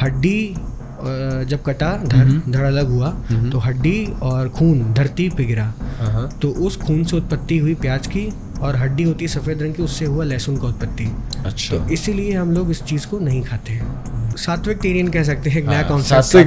हड्डी जब कटा धड़ अलग हुआ तो हड्डी और खून धरती पे गिरा, तो उस खून से उत्पत्ति हुई प्याज की, और हड्डी होती है सफ़ेद रंग की, उससे हुआ लहसुन का उत्पत्ति। अच्छा, तो इसीलिए हम लोग इस चीज़ को नहीं खाते हैं। सात्विक कह सकते हैं, एक नया कॉन्सेप्ट।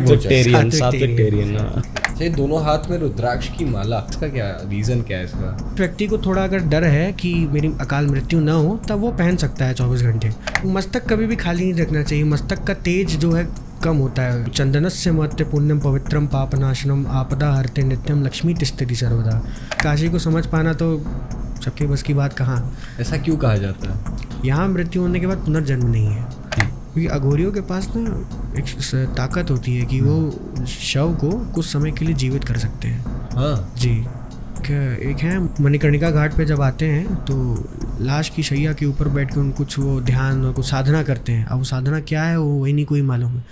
ये दोनों हाथ में रुद्राक्ष की माला, इसका क्या रीज़न क्या है इसका? व्यक्ति को थोड़ा अगर डर है कि मेरी अकाल मृत्यु ना हो, तब वो पहन सकता है 24 घंटे। मस्तक कभी भी खाली नहीं रखना चाहिए, मस्तक का तेज जो है कम होता है। चंदनस्य महत्व पुण्यम पवित्रम पापनाशनम आपदा हरते नित्यम लक्ष्मी तिष्ठति सर्वदा। काशी को समझ पाना तो सबके बस की बात कहाँ। ऐसा क्यों कहा जाता है? यहाँ मृत्यु होने के बाद पुनर्जन्म नहीं है, क्योंकि अघोरियों के पास ना एक ताकत होती है कि वो शव को कुछ समय के लिए जीवित कर सकते हैं। हाँ जी, एक है मणिकर्णिका घाट पे जब आते हैं तो लाश की शैया के ऊपर बैठ के उन कुछ वो ध्यान और कुछ साधना करते हैं। अब वो साधना क्या है वो वही नहीं कोई मालूम है।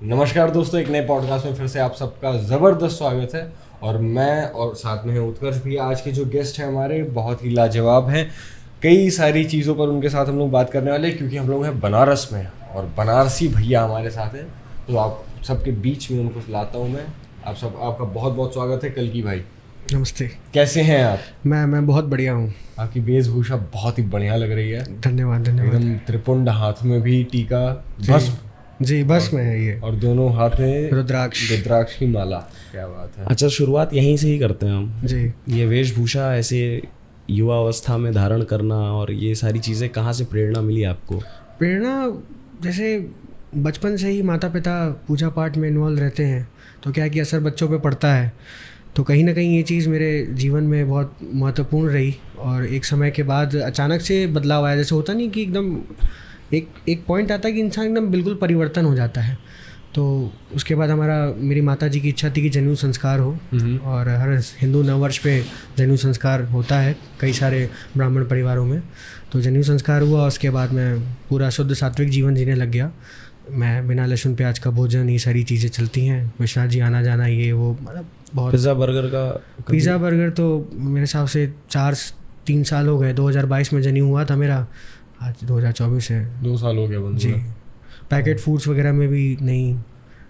नमस्कार दोस्तों, एक नए पॉडकास्ट में फिर से आप सबका ज़बरदस्त स्वागत है। और मैं और साथ में है उत्कर्ष भी। आज के जो गेस्ट हैं हमारे बहुत ही लाजवाब हैं। कई सारी चीज़ों पर उनके साथ हम लोग बात करने वाले हैं, क्योंकि हम लोग हैं बनारस में और बनारसी भैया हमारे साथ हैं। तो आप सबके बीच में उनको लाता हूँ मैं। आपका बहुत बहुत स्वागत है कल्कि भाई। नमस्ते, कैसे हैं आप? मैं बहुत बढ़िया हूँ। आपकी वेशभूषा बहुत ही बढ़िया लग रही है। धन्यवाद धन्यवाद। एकदम त्रिपुंड, हाथ में भी टीका, भस्म। जी भस्म है ये, और दोनों हाथ में रुद्राक्ष की माला। क्या बात है। अच्छा, शुरुआत यहीं से ही करते हैं हम जी। ये वेशभूषा ऐसे युवा अवस्था में धारण करना और ये सारी चीज़ें कहाँ से प्रेरणा मिली आपको? प्रेरणा जैसे बचपन से ही माता पिता पूजा पाठ में इन्वॉल्व रहते हैं, तो क्या है कि असर बच्चों पे पड़ता है। तो कहीं ना कहीं ये चीज़ मेरे जीवन में बहुत महत्वपूर्ण रही। और एक समय के बाद अचानक से बदलाव आया। जैसे होता नहीं कि एकदम एक पॉइंट आता है कि इंसान एकदम बिल्कुल परिवर्तन हो जाता है। तो उसके बाद मेरी माता जी की इच्छा थी कि जनेऊ संस्कार हो, और हर हिंदू नववर्ष पे जनेऊ संस्कार होता है कई सारे ब्राह्मण परिवारों में। तो जनेऊ संस्कार हुआ, उसके बाद मैं पूरा शुद्ध सात्विक जीवन जीने लग गया। मैं बिना लहसुन प्याज का भोजन, ये सारी चीज़ें चलती हैं। विश्वनाथ जी आना जाना, ये वो, मतलब बहुत। पिज़्ज़ा बर्गर तो मेरे हिसाब से 3 साल हो गए। 2022 में जनेऊ हुआ था मेरा, आज 2024 है, 2 साल हो गया जी। पैकेट फूड्स वगैरह में भी नहीं।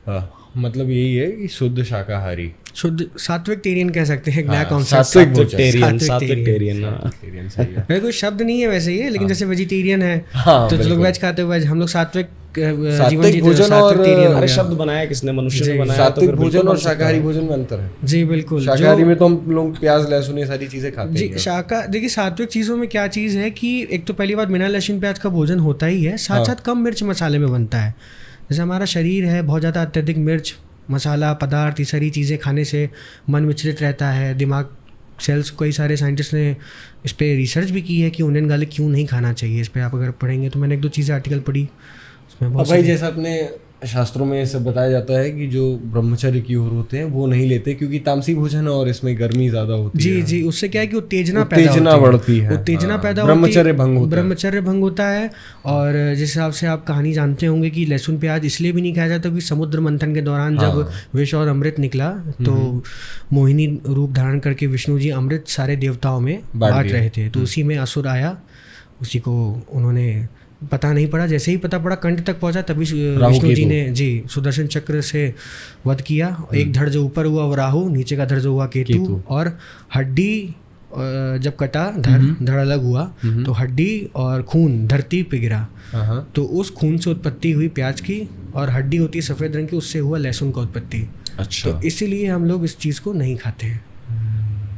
हाँ, मतलब यही है कि शुद्ध शाकाहारी, शुद्ध सात्विक कह सकते हैं, एक नया कॉन्सेप्ट। मेरे कोई शब्द नहीं है वैसे ये, लेकिन जैसे वेजिटेरियन है तो जो लोग वेज खाते हैं, हम लोग सात्विक जीवन भोजन। और अरे शब्द बनाया किसने? मनुष्य ने बनाया। सात्विक भोजन और शाकाहारी भोजन में अंतर है। जी बिल्कुल। शाकाहारी में तो हम लोग प्याज लहसुन ये सारी चीजें खाते हैं। जी, देखिए सात्विक चीज़ों में क्या चीज़ है कि एक तो पहली बात बिना लहसुन प्याज का भोजन होता ही है, साथ साथ कम मिर्च मसाले में बनता है। जैसे हमारा शरीर है, बहुत ज़्यादा अत्यधिक मिर्च मसाला पदार्थ, ये सारी चीज़ें खाने से मन विचलित रहता है, दिमाग सेल्स। कई सारे साइंटिस्ट ने इस पर रिसर्च भी की है कि इंडियन गार्लिक क्यों नहीं खाना चाहिए। इस पर आप अगर पढ़ेंगे तो मैंने 1-2 चीज़ें आर्टिकल पढ़ी उसमें बहुत। भाई जैसा अपने शास्त्रों में सब बताया जाता है कि जो ब्रह्मचर्य की ओर होते हैं वो नहीं लेते, क्योंकि तामसी भोजन है और इसमें गर्मी ज्यादा होती है। जी, उससे क्या है कि उत्तेजना बढ़ती है, उत्तेजना पैदा ब्रह्मचर्य भंग होता है। और जिस हिसाब से आप कहानी जानते होंगे कि लहसुन प्याज इसलिए भी नहीं खाया जाता क्योंकि समुद्र मंथन के दौरान जब विष और अमृत निकला तो मोहिनी रूप धारण करके विष्णु जी अमृत सारे देवताओं में बांट रहे थे। तो उसी में असुर आया, उसी को उन्होंने पता नहीं पड़ा, जैसे ही पता पड़ा कंठ तक पहुंचा तभी विष्णु जी ने सुदर्शन चक्र से वध किया। एक धड़ जो ऊपर हुआ वो राहु, नीचे का धड़ जो हुआ केतु। और हड्डी जब कटा धड़ अलग हुआ तो हड्डी और खून धरती पे गिरा, तो उस खून से उत्पत्ति हुई प्याज की, और हड्डी होती है सफ़ेद रंग की, उससे हुआ लहसुन का उत्पत्ति। अच्छा। तो इसीलिए हम लोग इस चीज़ को नहीं खाते हैं।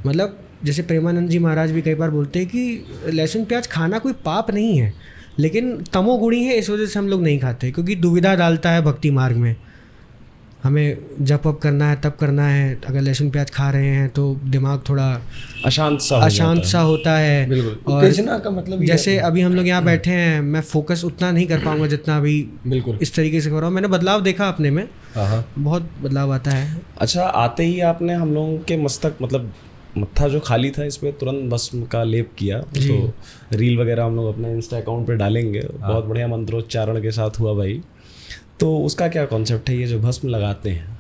मतलब जैसे प्रेमानंद जी महाराज भी कई बार बोलते हैं कि लहसुन प्याज खाना कोई पाप नहीं है, लेकिन तमोगुणी है, इस वजह से हम लोग नहीं खाते, क्योंकि दुविधा डालता है भक्ति मार्ग में। हमें जप अप करना है तब करना है, अगर लहसुन प्याज खा रहे हैं तो दिमाग थोड़ा अशांत सा होता है। बिल्कुल। उत्तेजना का मतलब जैसे अभी हम लोग यहाँ बैठे हैं, मैं फोकस उतना नहीं कर पाऊंगा जितना अभी बिल्कुल इस तरीके से कर रहा हूँ। मैंने बदलाव देखा अपने में, बहुत बदलाव आता है। अच्छा, आते ही आपने हम लोगों के मस्तक, मतलब मत्था जो खाली था, इस पर तुरंत भस्म का लेप किया। तो रील वगैरह हम लोग अपने इंस्टा अकाउंट पे डालेंगे। बहुत बढ़िया मंत्रोच्चारण के साथ हुआ भाई। तो उसका क्या कॉन्सेप्ट है ये जो भस्म लगाते हैं?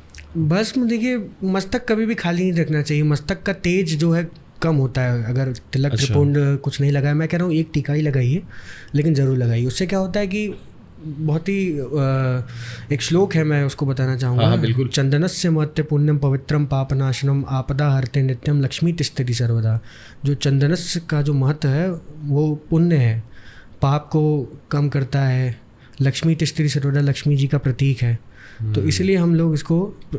भस्म देखिए, मस्तक कभी भी खाली नहीं रखना चाहिए। मस्तक का तेज जो है कम होता है अगर तिलक त्रिपुंड कुछ नहीं लगाया। मैं कह रहा हूँ एक टीका ही लगाइए, लेकिन ज़रूर लगाइए। उससे क्या होता है कि बहुत ही एक श्लोक है, मैं उसको बताना चाहूँगा। हाँ, बिल्कुल। चंदनस्य महत्य पुण्यम पवित्रम पापनाशनम आपदा हरते नित्यम लक्ष्मी तिष्ठति सर्वदा। जो चंदनस्य का जो महत्व है वो पुण्य है, पाप को कम करता है, लक्ष्मी तिष्ठति सर्वदा लक्ष्मी जी का प्रतीक है, तो इसलिए हम लोग इसको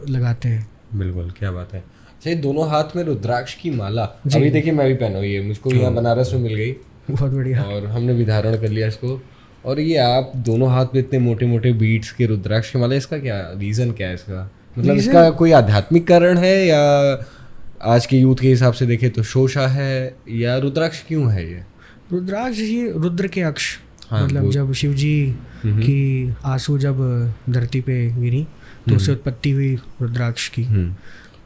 लगाते हैं। बिल्कुल, क्या बात है। अच्छा, ये दोनों हाथ में रुद्राक्ष की माला, अभी देखिए मैं भी पहना हूँ, ये मुझको यहाँ बनारस में मिल गई, बहुत बढ़िया। और हमने भी धारण कर लिया इसको। और ये आप दोनों हाथ में इतने मोटे मोटे बीड्स के रुद्राक्ष की माला, इसका क्या रीज़न क्या है इसका? मतलब इसका कोई आध्यात्मिक कारण है, या आज के यूथ के हिसाब से देखें तो शोषा है, या रुद्राक्ष क्यों है ये? रुद्राक्ष ये रुद्र के अक्ष, मतलब जब शिव जी की आंसू जब धरती पे गिरी तो उससे उत्पत्ति हुई रुद्राक्ष की।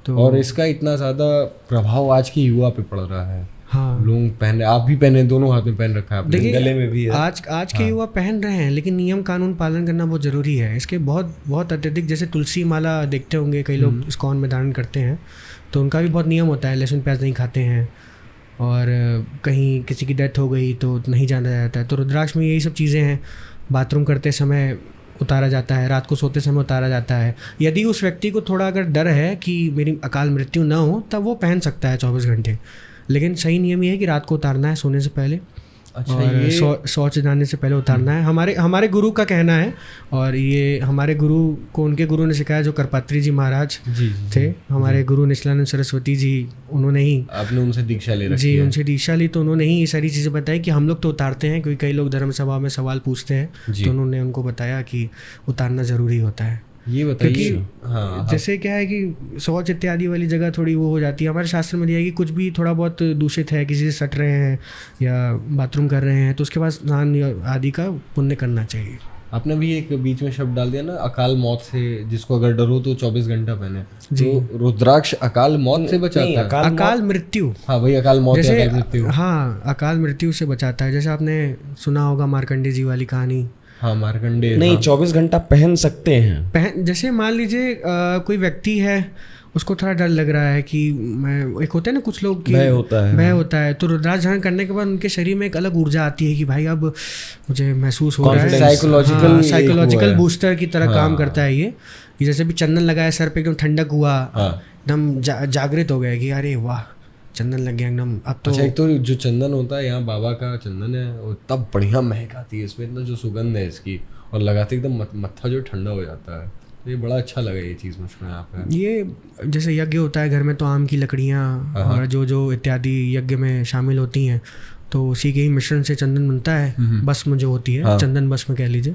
तो और इसका इतना ज़्यादा प्रभाव आज की युवा पे पड़ रहा है। हाँ, लोग पहने, आप भी पहने, दोनों हाथ में पहन रखा है आपने, गले में भी है। आज के युवा पहन रहे हैं, लेकिन नियम कानून पालन करना बहुत ज़रूरी है। इसके बहुत अत्यधिक, जैसे तुलसी माला देखते होंगे कई लोग इस्कॉन में धारण करते हैं, तो उनका भी बहुत नियम होता है, लहसुन प्याज नहीं खाते हैं, और कहीं किसी की डेथ हो गई तो नहीं जाना जाता है। तो रुद्राक्ष में यही सब चीज़ें हैं। बाथरूम करते समय उतारा जाता है, रात को सोते समय उतारा जाता है। यदि उस व्यक्ति को थोड़ा अगर डर है कि मेरी अकाल मृत्यु ना हो, तब वो पहन सकता है 24 घंटे, लेकिन सही नियम ये है कि रात को उतारना है सोने से पहले। अच्छा, और शौच जाने से पहले उतारना है। हमारे गुरु का कहना है, और ये हमारे गुरु को उनके गुरु ने सिखाया, जो करपात्री जी महाराज थे, हमारे गुरु निचलानंद सरस्वती जी, उन्होंने ही, आपने उनसे दीक्षा ले रखी जी, उनसे दीक्षा ली, तो उन्होंने ही ये सारी चीज़ें बताई कि हम लोग तो उतारते हैं, क्योंकि कई लोग धर्म सभा में सवाल पूछते हैं, तो उन्होंने उनको बताया कि उतारना ज़रूरी होता है। ये बताइए। हाँ, जैसे क्या है कि शौच इत्यादि वाली जगह थोड़ी वो हो जाती है। हमारे शास्त्र में दिया है कि कुछ भी थोड़ा बहुत दूषित है, किसी से सट रहे हैं या बाथरूम कर रहे हैं, तो उसके बाद स्नान आदि का पुण्य करना चाहिए। आपने भी एक बीच में शब्द डाल दिया ना, अकाल मौत से जिसको अगर डर हो तो 24 घंटा पहने। तो रुद्राक्ष अकाल मौत से बचाता है? अकाल मृत्यु। हाँ भाई, अकाल मौत या अकाल मृत्यु। हाँ, अकाल मृत्यु से बचाता है। जैसे आपने सुना होगा मार्कंडे जी वाली कहानी। हाँ, मार्कंडे। नहीं, 24 घंटा पहन सकते हैं। जैसे मान लीजिए कोई व्यक्ति है, उसको थोड़ा डर लग रहा है कि मैं, एक होता है ना कुछ लोग की भय होता है, तो रुद्राक्ष धारण करने के बाद उनके शरीर में एक अलग ऊर्जा आती है कि भाई अब मुझे महसूस हो रहा है। साइकोलॉजिकल बूस्टर की तरह काम करता है ये। जैसे भी चंदन लगाया सर पे, एकदम ठंडक हुआ, एकदम जागृत हो गया कि अरे वाह चंदन लग गया एकदम अब तो। अच्छा, एक तो जो चंदन होता है, यहाँ बाबा का चंदन है, वो तब बढ़िया महक आती है इसमें, इतना जो सुगंध है इसकी, और लगाते एकदम मत्था जो ठंडा हो जाता है। तो ये बड़ा अच्छा लगा ये चीज़ मुझको यहाँ पे। ये जैसे यज्ञ होता है घर में, तो आम की लकड़ियाँ और जो इत्यादि यज्ञ में शामिल होती हैं, तो उसी के ही मिश्रण से चंदन बनता है। भस्म जो होती है, चंदन भस्म कह लीजिए,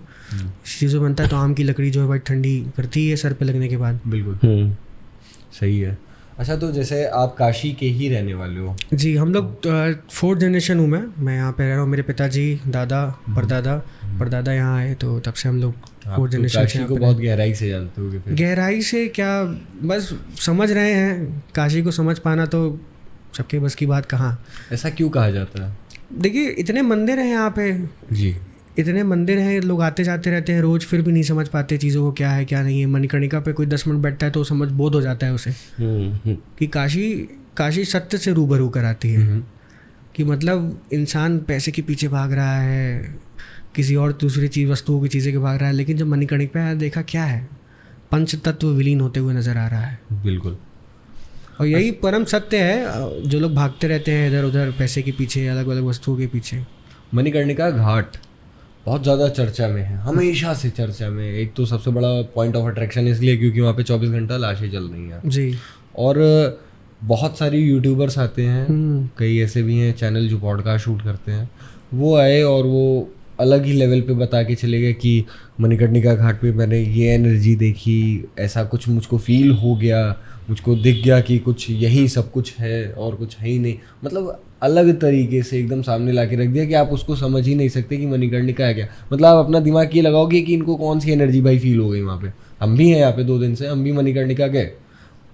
इस चीज़ में बनता है। तो आम की लकड़ी जो है भाई ठंडी करती है सर पे लगने के बाद। बिल्कुल सही है। अच्छा, तो जैसे आप काशी के ही रहने वाले हो? जी, हम लोग 4th जनरेशन हूँ मैं यहाँ पे रह रहा हूँ। मेरे पिताजी, दादा, परदादा यहाँ आए, तो तब से हम लोग 4th जनरेशन काशी को बहुत गहराई से जानते हो? गहराई से क्या, बस समझ रहे हैं। काशी को समझ पाना तो सबके बस की बात कहाँ। ऐसा क्यों कहा जाता है? देखिए, इतने मंदिर हैं यहाँ पे जी, इतने मंदिर हैं, लोग आते जाते रहते हैं रोज, फिर भी नहीं समझ पाते चीज़ों को, क्या है क्या नहीं है। मणिकर्णिका पे कोई 10 मिनट बैठता है तो समझ बोध हो जाता है उसे कि काशी सत्य से रूबरू कराती है। कि मतलब इंसान पैसे के पीछे भाग रहा है, किसी और दूसरी चीज़, वस्तुओं की चीज़ें के भाग रहा है, लेकिन जब मणिकर्णिका पे देखा क्या है, पंच तत्व विलीन होते हुए नजर आ रहा है। बिल्कुल, और यही परम सत्य है। जो लोग भागते रहते हैं इधर उधर पैसे के पीछे, अलग अलग वस्तुओं के पीछे। मणिकर्णिका घाट बहुत ज़्यादा चर्चा में है, हमेशा से चर्चा में। एक तो सबसे बड़ा पॉइंट ऑफ अट्रैक्शन इसलिए क्योंकि वहाँ पे 24 घंटा लाशें चल रही हैं जी, और बहुत सारी यूट्यूबर्स आते हैं, कई ऐसे भी हैं चैनल जो पॉडकास्ट शूट करते हैं। वो आए और वो अलग ही लेवल पे बता के चले गए कि मणिकर्णिका घाट पे मैंने ये एनर्जी देखी, ऐसा कुछ मुझको फील हो गया, मुझको दिख गया कि कुछ यही सब कुछ है और कुछ है ही नहीं। मतलब अलग तरीके से एकदम सामने ला के रख दिया कि आप उसको समझ ही नहीं सकते कि मणिकर्णिका है क्या। मतलब आप अपना दिमाग ये लगाओगे कि इनको कौन सी एनर्जी भाई फील हो गई वहाँ पे। हम भी हैं यहाँ पे 2 दिन से, हम भी मणिकर्णिका गए,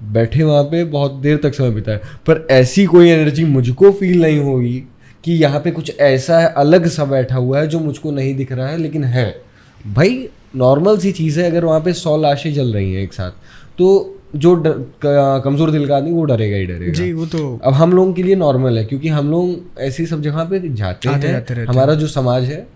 बैठे वहाँ पे बहुत देर तक समय बिताए, पर ऐसी कोई एनर्जी मुझको फील नहीं होगी कि यहाँ पे कुछ ऐसा है अलग सा बैठा हुआ है जो मुझको नहीं दिख रहा है, लेकिन है। भाई नॉर्मल सी चीज़ है, अगर वहाँ पे 100 लाशें जल रही हैं एक साथ, तो जो कमज़ोर दिल का आदमी वो डरेगा ही डरेगा जी, वो तो अब हम लोगों के लिए नॉर्मल है क्योंकि हम लोग ऐसी सब जगह पे जाते हैं। हमारा जो समाज है,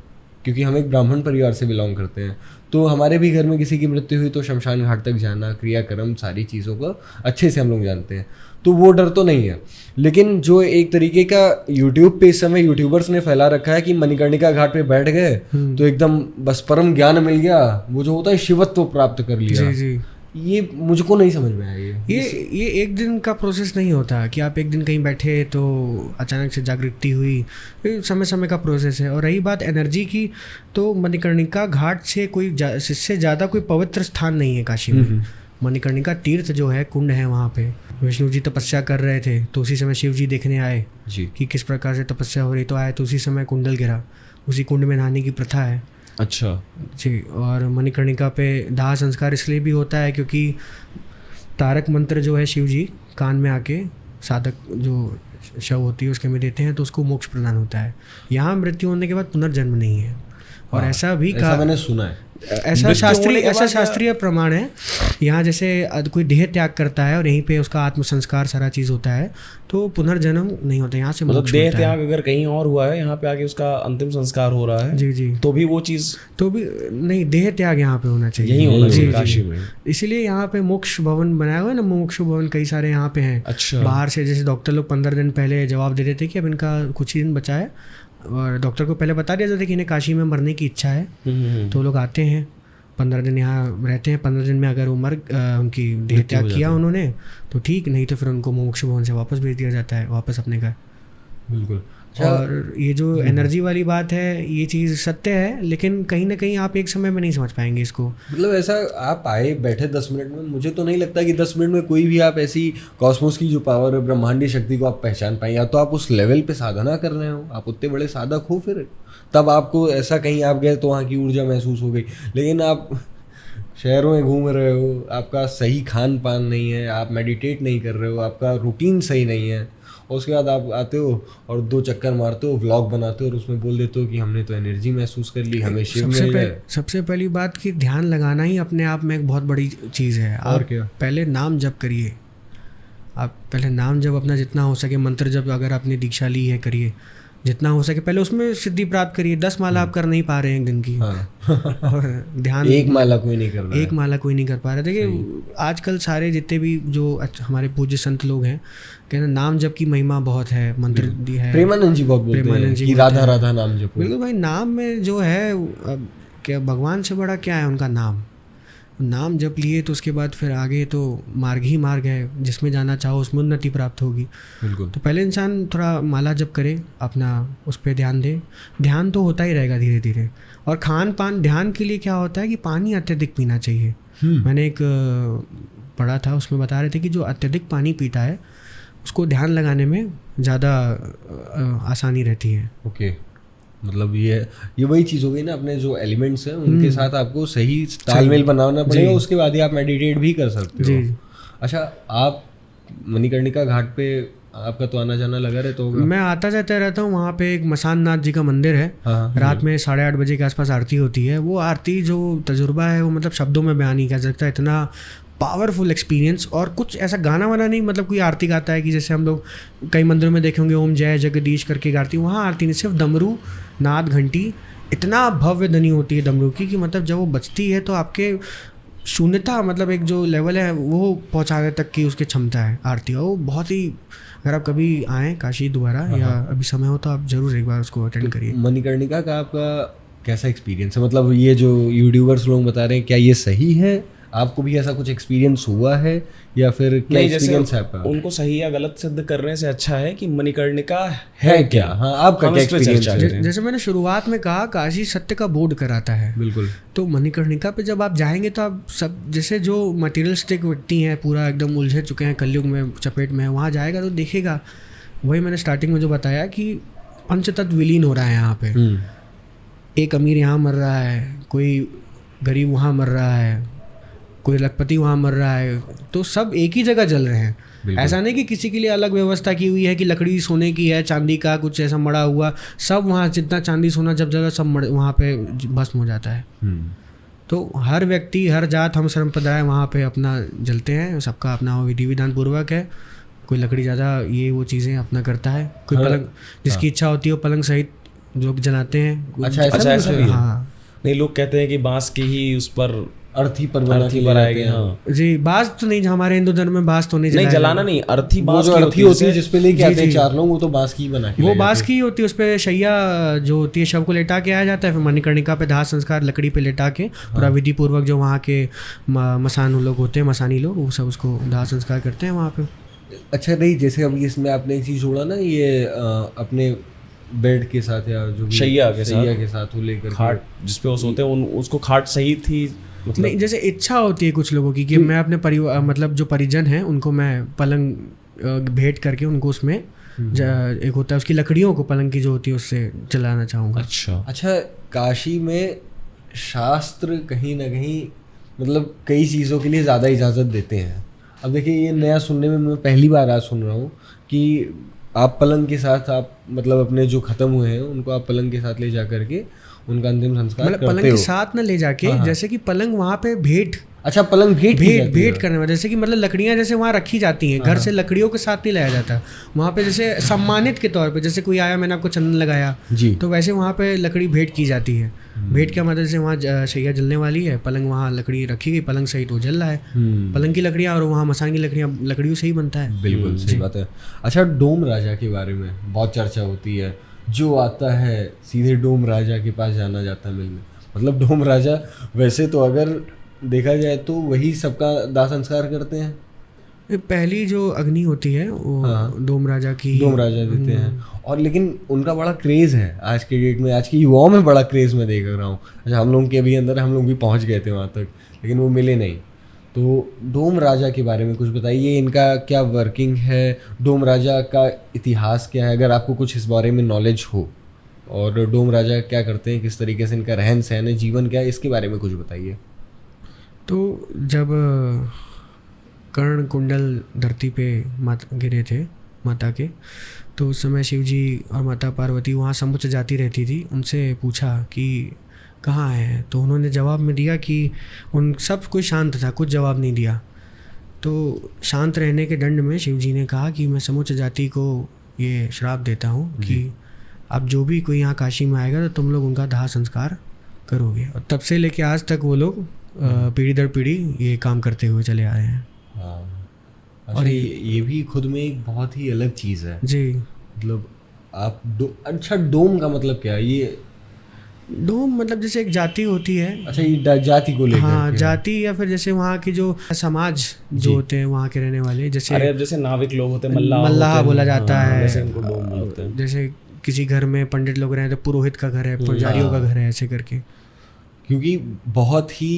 क्योंकि हम एक ब्राह्मण परिवार से बिलोंग करते हैं, तो हमारे भी घर में किसी की मृत्यु हुई तो शमशान घाट तक जाना, क्रियाक्रम, सारी चीज़ों को अच्छे से हम लोग जानते हैं, तो वो डर तो नहीं है। लेकिन जो एक तरीके का यूट्यूब पे इस समय यूट्यूबर्स ने फैला रखा है कि मणिकर्णिका घाट पे बैठ गए तो एकदम बस परम ज्ञान मिल गया, वो जो होता है शिवत्व प्राप्त कर लिया, जी जी, ये मुझको नहीं समझ में आया। ये एक दिन का प्रोसेस नहीं होता कि आप एक दिन कहीं बैठे तो अचानक से जागृति हुई, ये समय समय का प्रोसेस है। और रही बात एनर्जी की, तो मणिकर्णिका घाट से इससे ज़्यादा कोई पवित्र स्थान नहीं है काशी में। मणिकर्णिका तीर्थ जो है, कुंड है, वहाँ पे विष्णु जी तपस्या कर रहे थे तो उसी समय शिव जी देखने आए जी कि किस प्रकार से तपस्या हो रही, तो आए तो उसी समय कुंडल गिरा, उसी कुंड में नहाने की प्रथा है। अच्छा जी। और मणिकर्णिका पे दाह संस्कार इसलिए भी होता है क्योंकि तारक मंत्र जो है शिव जी कान में आके साधक जो शव होती है उसके में देते हैं तो उसको मोक्ष प्रदान होता है। यहाँ मृत्यु होने के बाद पुनर्जन्म नहीं है। और ऐसा भी ऐसा मैंने सुना है, ऐसा शास्त्रीय प्रमाण है। यहाँ जैसे कोई देह त्याग करता है और यहीं पे उसका आत्म संस्कार सारा चीज़ होता है तो पुनर्जन्म नहीं होता, यहाँ से मतलब देह त्याग अगर कहीं और हुआ है, यहाँ पे आके उसका अंतिम संस्कार हो रहा है, जी जी, तो भी वो चीज़ तो भी नहीं, देह त्याग यहाँ पे होना चाहिए, यही होना चाहिए काशी में। इसीलिए यहाँ पे मोक्ष भवन बनाया हुआ है ना, मोक्ष भवन कई सारे यहाँ पे हैं। अच्छा। बाहर से जैसे डॉक्टर लोग 15 दिन पहले जवाब दे देते कि अब इनका कुछ ही दिन बचा है, और डॉक्टर को पहले बता दिया जाता है कि इन्हें काशी में मरने की इच्छा है, तो लोग आते हैं 15 दिन यहाँ रहते हैं। 15 दिन में अगर वो उनकी देह त्याग किया उन्होंने तो ठीक, नहीं तो फिर उनको मोक्ष भवन से वापस भेज दिया जाता है वापस अपने घर। बिल्कुल। और ये जो एनर्जी वाली बात है, ये चीज़ सत्य है, लेकिन कहीं ना कहीं आप एक समय में नहीं समझ पाएंगे इसको। मतलब ऐसा आप आए बैठे 10 मिनट में, मुझे तो नहीं लगता कि 10 मिनट में कोई भी आप ऐसी कॉस्मोस की जो पावर है, ब्रह्मांडी शक्ति को आप पहचान पाएं। या तो आप उस लेवल पे साधना कर रहे हो, आप उतने बड़े साधक हो, फिर तब आपको ऐसा कहीं आप गए तो वहाँ की ऊर्जा महसूस हो गई। लेकिन आप शहरों में घूम रहे हो, आपका सही खान पान नहीं है, आप मेडिटेट नहीं कर रहे हो, आपका रूटीन सही नहीं है, और उसके बाद आप आते हो और 2 चक्कर मारते हो, व्लॉग बनाते हो और उसमें बोल देते हो कि हमने तो एनर्जी महसूस कर ली, हमें शिव मिल गए। सबसे पहली बात कि ध्यान लगाना ही अपने आप में एक बहुत बड़ी चीज़ है। और क्या, पहले नाम जप करिए, आप पहले नाम जप अपना जितना हो सके, मंत्र जप अगर आपने दीक्षा ली है करिए, जितना हो सके पहले उसमें सिद्धि प्राप्त करिए। 10 माला आप कर नहीं पा रहे हैं एक दिन की, हाँ। और ध्यान एक माला कोई नहीं कर रहा, एक माला कोई नहीं कर पा रहा। देखिए आजकल सारे जितने भी जो हमारे पूज्य संत लोग हैं, कहना नाम जप की महिमा बहुत है, मंत्र दी है। प्रेमानंद जी बहुत बोलते हैं कि राधा राधा नाम जपो। बिल्कुल भाई, नाम में जो है क्या भगवान से बड़ा क्या है उनका नाम जप लिए तो उसके बाद फिर आगे तो मार्ग ही मार्ग है, जिसमें जाना चाहो उसमें उन्नति प्राप्त होगी। बिल्कुल। तो पहले इंसान थोड़ा माला जप करे, अपना उस पर ध्यान दे, ध्यान तो होता ही रहेगा धीरे धीरे। और खान पान, ध्यान के लिए क्या होता है कि पानी अत्यधिक पीना चाहिए। मैंने एक पढ़ा था, उसमें बता रहे थे कि जो अत्यधिक पानी पीता है उसको ध्यान लगाने में ज़्यादा आसानी रहती है। ओके, मतलब ये वही चीज़ हो गई ना, अपने जो एलिमेंट्स हैं उनके साथ आपको सही तालमेल बनाना पड़ेगा, उसके बाद ही आप मेडिटेट भी कर सकते हो। अच्छा, आप मणिकर्णिका घाट पे आपका तो आना जाना लगा रहता होगा? मैं आता जाता रहता हूँ। वहाँ पे एक मसान नाथ जी का मंदिर है। हाँ, रात में 8:30 बजे के आसपास आरती होती है। वो आरती जो तजुर्बा है वो मतलब शब्दों में बयान नहीं कर सकता, इतना पावरफुल एक्सपीरियंस। और कुछ ऐसा गाना वाना नहीं, मतलब कोई आरती गाता है कि जैसे हम लोग कई मंदिरों में देखे होंगे ओम जय जगदीश करके गाती, वहाँ आरती नहीं, सिर्फ डमरू नाद घंटी, इतना भव्य ध्वनि होती है डमरू की कि मतलब जब वो बजती है तो आपके शून्यता, मतलब एक जो लेवल है वो पहुँचाने तक की उसकी क्षमता है आरती। और वो बहुत ही, अगर आप कभी आएँ काशी दोबारा या अभी समय हो तो आप ज़रूर एक बार उसको अटेंड करिए। मणिकर्णिका का आपका कैसा एक्सपीरियंस है? मतलब ये जो यूट्यूबर्स लोग बता रहे हैं, क्या ये सही है? आपको भी ऐसा कुछ एक्सपीरियंस हुआ है या फिर क्या एक्सपीरियंस है आपका? उनको सही या गलत सिद्ध करने से अच्छा है कि मणिकर्णिका है क्या। हाँ, आपका क्या एक्सपीरियंस है? जैसे मैंने शुरुआत में कहा, काशी सत्य का बोर्ड कराता है। बिल्कुल। तो मणिकर्णिका पे जब आप जाएंगे तो आप सब, जैसे जो मटेरियलिस्टिक व्यक्ति हैं पूरा एकदम उलझे चुके हैं कलयुग में, चपेट में, वहाँ जाएगा तो देखेगा वही मैंने स्टार्टिंग में जो बताया कि पंचतत्व विलीन हो रहा है यहाँ पे। एक अमीर यहाँ मर रहा है, कोई गरीब वहाँ मर रहा है, कोई लखपति वहाँ मर रहा है, तो सब एक ही जगह जल रहे हैं। ऐसा नहीं कि किसी के लिए अलग व्यवस्था की हुई है कि लकड़ी सोने की है, चांदी का कुछ ऐसा मड़ा हुआ, सब वहाँ जितना चांदी सोना जब जगह सब वहाँ पे भस्म हो जाता है। तो हर व्यक्ति, हर जात, हम संप्रदाय वहाँ पे अपना जलते हैं, सबका अपना विधि विधान पूर्वक है। कोई लकड़ी ज़्यादा ये वो चीज़ें अपना करता है, कोई पलंग जिसकी इच्छा होती है वो पलंग सहित लोग जलाते हैं। अच्छा, ऐसा भी है? हाँ, नहीं, लोग कहते हैं कि बांस की ही उस पर अर्थी पर आएगा। हाँ जी, बांस तो नहीं, हमारे हिंदू धर्म में बांस तो नहीं नहीं, जलाया जलाना नहीं, अर्थी वो बांस जो की अर्थी होती है जिसपे लेके आते हैं चार लोग, वो तो बांस की बना के वो बांस की होती है। उस पे शैया जो होती है, शव को लेटा के आया जाता है, फिर मणिकर्णिका पे दाह संस्कार लकड़ी पे लेटा के पूरा विधि पूर्वक, जो वहाँ के मसान लोग होते हैं, मसानी लोग, वो सब उसको दाह संस्कार करते हैं वहाँ पे। अच्छा, नहीं जैसे अभी इसमें आपने एक चीज़ जोड़ा ना, ये अपने बेड के साथ या जो भी शैया के साथ वो लेकर खाट जिसपे वो सोते हैं, उसको खाट सही थी मतलब। नहीं, जैसे इच्छा होती है कुछ लोगों की कि मैं अपने परिवार, मतलब जो परिजन हैं उनको मैं पलंग भेंट करके उनको उसमें एक होता है उसकी लकड़ियों को, पलंग की जो होती है उससे जलाना चाहूँगा। अच्छा, काशी में शास्त्र कहीं ना कहीं मतलब कई चीज़ों के लिए ज़्यादा इजाज़त देते हैं। अब देखिए, ये नया सुनने में मैं पहली बार आज सुन रहा हूँ कि आप पलंग के साथ, आप मतलब अपने जो खत्म हुए हैं उनको आप पलंग के साथ ले जा करके उनका अंतिम संस्कार करते हो। पलंग के साथ ना ले जाके, जैसे कि पलंग वहाँ पे भेंट, अच्छा, पलंग भेंट करने में, जैसे कि मतलब लकड़ियाँ जैसे वहाँ रखी जाती हैं, घर से लकड़ियों के साथ नहीं लाया जाता वहाँ पे, जैसे सम्मानित के तौर पे, जैसे कोई आया, मैंने आपको चंदन लगाया जी, तो वैसे वहाँ पे लकड़ी भेंट की जाती है। भेंट क्या मतलब, जैसे वहाँ शैया जलने वाली है, पलंग वहाँ लकड़ी रखी गई, पलंग सहित वो जल रहा है, पलंग की लकड़ियाँ, और वहाँ मसान की लकड़ियों से ही बनता है। बिल्कुल सही बात है। अच्छा, डोम राजा के बारे में बहुत चर्चा होती है, जो आता है सीधे डोम राजा के पास जाना जाता है मिलने। मतलब डोम राजा वैसे तो अगर देखा जाए तो वही सबका दाह संस्कार करते हैं। पहली जो अग्नि होती है वो डोम राजा देते हैं, और लेकिन उनका बड़ा क्रेज़ है आज के डेट में, आज के युवाओं में बड़ा क्रेज़ मैं देख रहा हूँ। अच्छा, हम लोग के भी अंदर, हम लोग भी पहुँच गए थे वहाँ तक, लेकिन वो मिले नहीं। तो डोम राजा के बारे में कुछ बताइए, इनका क्या वर्किंग है, डोम राजा का इतिहास क्या है, अगर आपको कुछ इस बारे में नॉलेज हो, और डोम राजा क्या करते हैं, किस तरीके से इनका रहन सहन है, जीवन क्या है, इसके बारे में कुछ बताइए। तो जब कर्ण कुंडल धरती पे गिरे थे माता के, तो उस समय शिव जी और माता पार्वती वहाँ समुच्च जाती रहती थी, उनसे पूछा कि कहाँ है, तो उन्होंने जवाब में दिया कि उन सब कोई शांत था, कुछ जवाब नहीं दिया। तो शांत रहने के दंड में शिव जी ने कहा कि मैं समुच्च जाति को ये श्राप देता हूँ कि अब जो भी कोई यहाँ काशी में आएगा तो तुम लोग उनका दाह संस्कार करोगे। और तब से लेके आज तक वो लोग पीढ़ी दर पीढ़ी ये काम करते हुए चले आ रहे हैं। अच्छा, और ये भी खुद में एक बहुत ही अलग चीज़ है जी। मतलब आप अच्छा, डोम का मतलब क्या है? ये डोम मतलब जैसे एक जाति होती है। अच्छा, ये जाति को लेकर, हाँ, जाति, या फिर जैसे वहाँ की जो समाज जो होते हैं वहाँ के रहने वाले, जैसे अरे अब जैसे नाविक लोग होते हैं, मल्लाह बोला जाता है, वैसे इनको डोम बोलते हैं। जैसे किसी घर में पंडित लोग रहे तो पुरोहित का घर है, पुजारियों का घर है, ऐसे करके, क्योंकि बहुत ही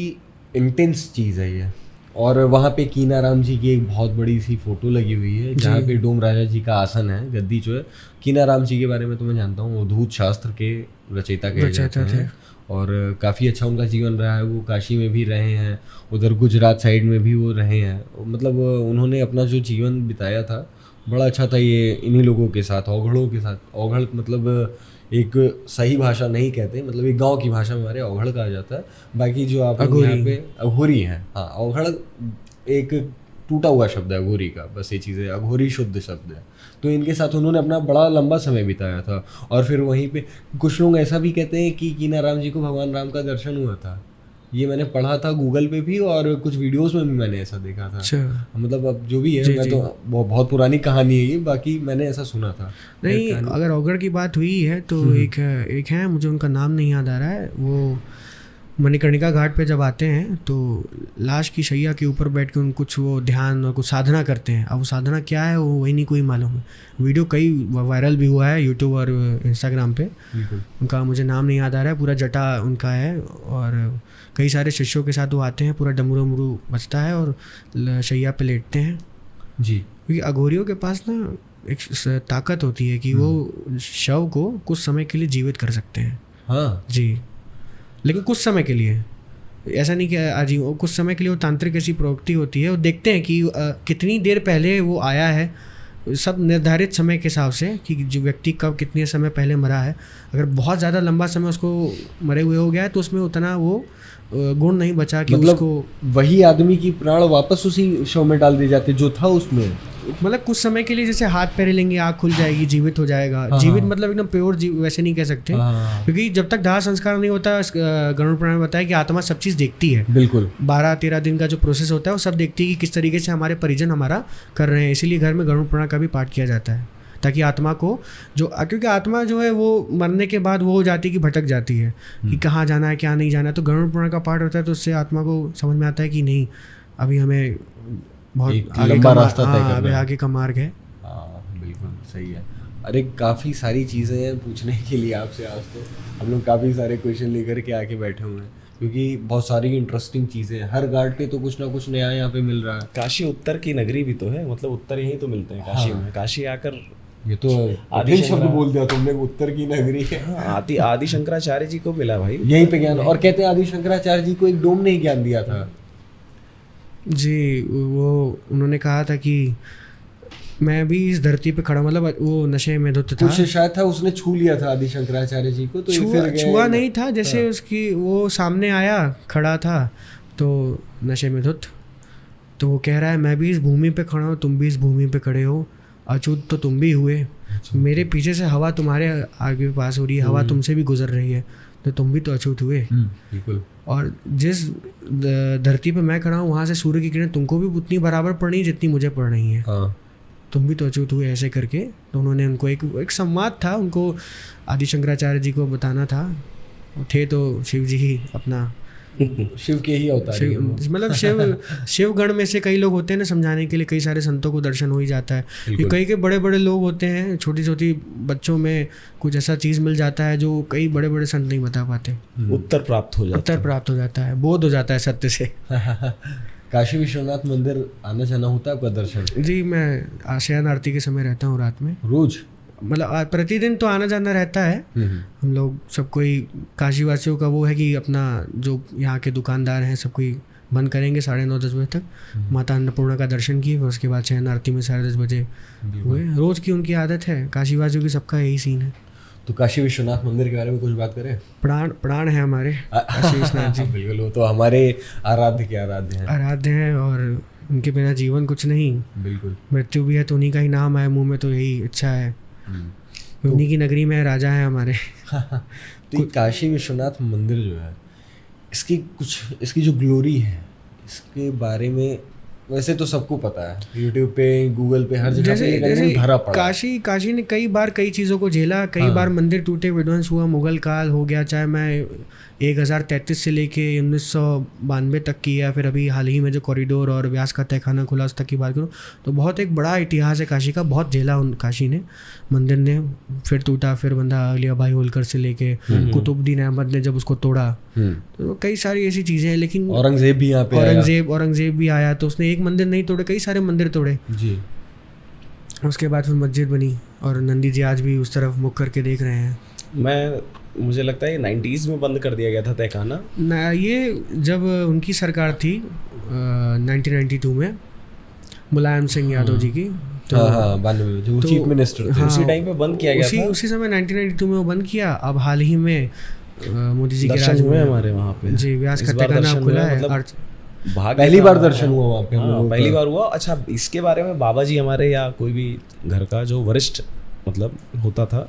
इंटेंस चीज़ है ये। और वहाँ पे कीनाराम जी की एक बहुत बड़ी सी फोटो लगी हुई है जहाँ पे डोम राजा जी का आसन है, गद्दी जो है। कीनाराम जी के बारे में तो मैं जानता हूँ, अवधूत शास्त्र के रचयिता कहे जाते हैं, और काफ़ी अच्छा उनका जीवन रहा है। वो काशी में भी रहे हैं, उधर गुजरात साइड में भी वो रहे हैं, मतलब उन्होंने अपना जो जीवन बिताया था बड़ा अच्छा था। ये इन्हीं लोगों के साथ, औघड़ों के साथ, औघड़ मतलब एक सही भाषा नहीं कहते, मतलब एक गांव की भाषा में हमारे औघड़ कहा जाता है। बाकी जो आप यहाँ पे अघोरी हैं, हाँ, औघड़ एक टूटा हुआ शब्द है अघोरी का, बस ये चीज़ है, अघोरी शुद्ध शब्द है। तो इनके साथ उन्होंने अपना बड़ा लंबा समय बिताया था। और फिर वहीं पे कुछ लोग ऐसा भी कहते हैं कि कीनाराम जी को भगवान राम का दर्शन हुआ था। ये मैंने पढ़ा था गूगल पे भी, और कुछ वीडियोस में भी मैंने ऐसा देखा था। अच्छा। मतलब अब जो भी है, मैं तो बहुत पुरानी कहानी है ये, बाकी मैंने ऐसा सुना था। नहीं, अगर औघड़ की बात हुई है तो एक है, मुझे उनका नाम नहीं याद आ रहा है, वो मणिकर्णिका घाट पे जब आते हैं तो लाश की शैया के ऊपर बैठ के उन कुछ वो ध्यान और कुछ साधना करते हैं। अब वो साधना क्या है वो वही नहीं कोई मालूम है। वीडियो कई वायरल भी हुआ है यूट्यूब और इंस्टाग्राम पे। उनका मुझे नाम नहीं याद आ रहा है, पूरा जटा उनका है, और कई सारे शिष्यों के साथ वो आते हैं, पूरा डमरू उमरू बजता है और शैया पे लेटते हैं जी। क्योंकि अघोरियों के पास ना एक ताकत होती है कि वो शव को कुछ समय के लिए जीवित कर सकते हैं। हाँ जी, लेकिन कुछ समय के लिए, ऐसा नहीं कि आजीवन, कुछ समय के लिए वो तांत्रिक ऐसी प्रवृत्ति होती है। वो देखते हैं कि कितनी देर पहले वो आया है, सब निर्धारित समय के हिसाब से कि जो व्यक्ति कब कितने समय पहले मरा है, अगर बहुत ज़्यादा लंबा समय उसको मरे हुए हो गया है तो उसमें उतना वो गुण नहीं बचा कि मतलब उसको वही आदमी की प्राण वापस उसी शव में डाल दिए जाते जो था उसमें। मतलब कुछ समय के लिए जैसे हाथ पैर लेंगे, आँख खुल जाएगी, जीवित हो जाएगा। जीवित मतलब एकदम प्योर वैसे नहीं कह सकते, क्योंकि जब तक दाह संस्कार नहीं होता, गरुड़ पुराण में बताया कि आत्मा सब चीज़ देखती है। बिल्कुल 12-13 दिन का जो प्रोसेस होता है वो सब देखती है कि किस तरीके से हमारे परिजन हमारा कर रहे हैं। इसीलिए घर में गरुड़ पुराण का भी पाठ किया जाता है, ताकि आत्मा को जो, क्योंकि आत्मा जो है वो मरने के बाद वो हो जाती है कि भटक जाती है कि कहाँ जाना है क्या नहीं जाना है। तो गरुड़ पुराण का पाठ होता है तो उससे आत्मा को समझ में आता है कि नहीं, अभी हमें बहुत आगे का रास्ता तय करना है, अभी आगे का मार्ग है। हाँ बिल्कुल सही है। अरे काफ़ी सारी चीज़ें हैं पूछने के लिए आपसे। आज तो हम लोग काफ़ी सारे क्वेश्चन लेकर के आके बैठे हुए हैं, क्योंकि बहुत सारी इंटरेस्टिंग चीज़ें हैं। हर घाट पे तो कुछ ना कुछ नया यहाँ पे मिल रहा है। काशी उत्तर की नगरी भी तो है, मतलब उत्तर यहीं तो मिलते हैं काशी में। काशी आकर ये तो आदि शब्द बोल दिया तुमने, उत्तर की नगरी है। आदि शंकराचार्य जी को मिला भाई यहीं पे ज्ञान। और कहते हैं आदि शंकराचार्य जी को एक डोम ने ही ज्ञान दिया था जी। वो उन्होंने कहा था कि मैं भी इस धरती पे खड़ा, मतलब वो नशे में धुत था, कुछ शायद था, उसने छू लिया था आदि शंकराचार्य जी को, तो ये फिर छुआ नहीं था, जैसे उसकी वो सामने आया खड़ा था तो नशे में धुत, तो वो कह रहा है मैं भी इस भूमि पे खड़ा हूँ, तुम भी इस भूमि पे खड़े हो, अछूत तो तुम भी हुए, मेरे पीछे से हवा तुम्हारे आगे पास हो रही है, हवा तुमसे भी गुजर रही है, तो तुम भी तो अछूत हुए। बिल्कुल। और जिस धरती पे मैं खड़ा हूँ वहाँ से सूर्य की किरण तुमको भी उतनी बराबर पड़ रही है जितनी मुझे पड़ रही है। हाँ। तुम भी तो अछूत हुए, ऐसे करके। तो उन्होंने उनको एक संवाद था, उनको आदि शंकराचार्य जी को बताना था। थे तो शिव जी ही अपना शिव के ही अवतार, मतलब शिव गण में से कई लोग होते हैं ना समझाने के लिए, कई सारे संतों को दर्शन हो ही जाता है। ये कई के बड़े बड़े लोग होते हैं, छोटी छोटी बच्चों में कुछ ऐसा चीज़ मिल जाता है जो कई बड़े बड़े संत नहीं बता पाते। उत्तर प्राप्त हो जाता है, बोध हो जाता है सत्य से। काशी विश्वनाथ मंदिर आना जाना होता है आपका दर्शन? जी, मैं शयन आरती के समय रहता हूँ रात में, रोज, मतलब प्रतिदिन तो आना जाना रहता है। हम लोग सब कोई काशी वासियों का वो है कि अपना जो यहाँ के दुकानदार हैं सब कोई बंद करेंगे 9:30-10 बजे तक, माता अन्नपूर्णा का दर्शन किए, फिर उसके बाद शयन आरती में 10:30 बजे हुए। रोज़ की उनकी आदत है, काशी वासियों की सबका यही सीन है। तो काशी विश्वनाथ मंदिर के बारे में कुछ बात करें? प्राण है हमारे काशी विश्वनाथ जी। बिल्कुल, वो तो हमारे आराध्य हैं और उनके बिना जीवन कुछ नहीं। बिल्कुल। मृत्यु भी है तो उन्हीं का ही नाम है मुंह में, तो यही इच्छा है। उन्हीं की नगरी में राजा है हमारे। तो ये काशी विश्वनाथ मंदिर जो है, इसकी जो ग्लोरी है, इसके बारे में वैसे तो सबको पता है, यूट्यूब पे, गूगल पे, हर जगह पे जैसे भरा पड़ा। काशी ने कई बार कई चीज़ों को झेला, कई बार मंदिर टूटे, विध्वंस हुआ, मुगल काल हो गया, चाहे मैं 1033 से लेके 1992 तक की, या फिर अभी हाल ही में जो कॉरिडोर और व्यास का तहखाना खुला उस तक की बात करूँ तो बहुत एक बड़ा इतिहास है काशी का। बहुत झेला उन काशी ने, मंदिर ने, फिर टूटा, फिर बंधा अलिया भाई होलकर से लेके कुतुबुद्दीन अहमद ने जब उसको तोड़ा, तो कई सारी ऐसी चीज़ें हैं। लेकिन औरंगजेब भी यहाँ पे औरंगजेब भी आया तो उसने एक मंदिर नहीं तोड़े, कई सारे मंदिर तोड़े जी। उसके बाद फिर मस्जिद बनी और नंदी जी आज भी उस तरफ मुख करके देख रहे हैं। मुझे लगता है ये 90s में बंद कर दिया गया था तहखाना ना, ये जब उनकी सरकार थी 1992 में मुलायम सिंह यादव जी की, तो जो चीफ मिनिस्टर थे, उसी टाइम पे बंद किया गया था। उसी समय 1992 में वो बंद किया। अब हाल ही में मोदी जी के राज में हमारे वहाँ पे जी व्यास का तहखाना खुला है। पहली बार दर्शन हुआ वहाँ पे, पहली बार हुआ। अच्छा, इसके बारे में बाबा जी हमारे या कोई भी घर का जो वरिष्ठ मतलब होता था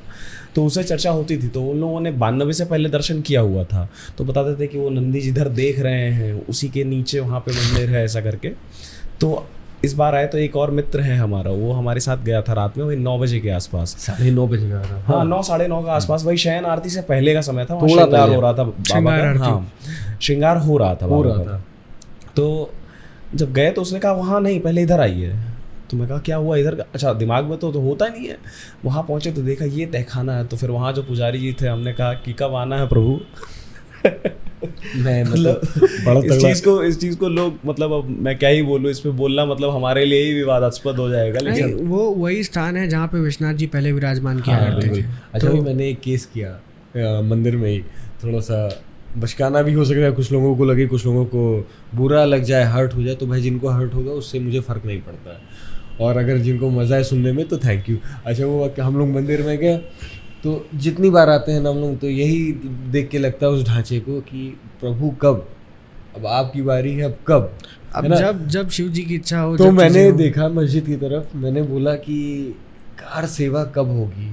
तो उससे चर्चा होती थी, तो उन लोगों ने 92 से पहले दर्शन किया हुआ था, तो बताते थे कि वो नंदी जिधर देख रहे हैं उसी के नीचे वहाँ पे मंदिर है, ऐसा करके। तो इस बार आए तो एक और मित्र है हमारा, वो हमारे साथ गया था रात में, वही 9 बजे के आसपास, 9:30 बजे का था। हाँ, 9 साढ़े 9 के आसपास, वही शयन आरती से पहले का समय था, श्रृंगार हो रहा था बाबा का। हाँ, श्रृंगार हो रहा था। तो जब गए तो उसने कहा वहाँ नहीं, पहले इधर आइए। तो मैं कहा क्या हुआ इधर? अच्छा, दिमाग में तो होता नहीं है। वहाँ पहुँचे तो देखा ये तहखाना है, तो फिर वहाँ जो पुजारी जी थे, हमने कहा कि कब आना है प्रभु। मतलब इस चीज़ को लोग, मतलब अब मैं क्या ही बोलूँ, इस पे बोलना मतलब हमारे लिए ही विवादास्पद हो जाएगा, लेकिन वो वही स्थान है जहाँ पे विश्वनाथ जी पहले विराजमान किया करते थे। अच्छा, तो मैंने एक केस किया मंदिर में ही, थोड़ा सा बचकाना भी हो सकता है, कुछ लोगों को लगे, कुछ लोगों को बुरा लग जाए, हर्ट हो जाए, तो भाई जिनको हर्ट होगा उससे मुझे फ़र्क नहीं पड़ता है। और अगर जिनको मज़ा है सुनने में तो थैंक यू। अच्छा वो हम लोग मंदिर में गए तो जितनी बार आते हैं ना हम लोग तो यही देख के लगता है उस ढांचे को कि प्रभु कब, अब आपकी बारी है, अब कब, अब जब शिव जी की इच्छा हो। तो मैंने देखा मस्जिद की तरफ, मैंने बोला कि कार सेवा कब होगी।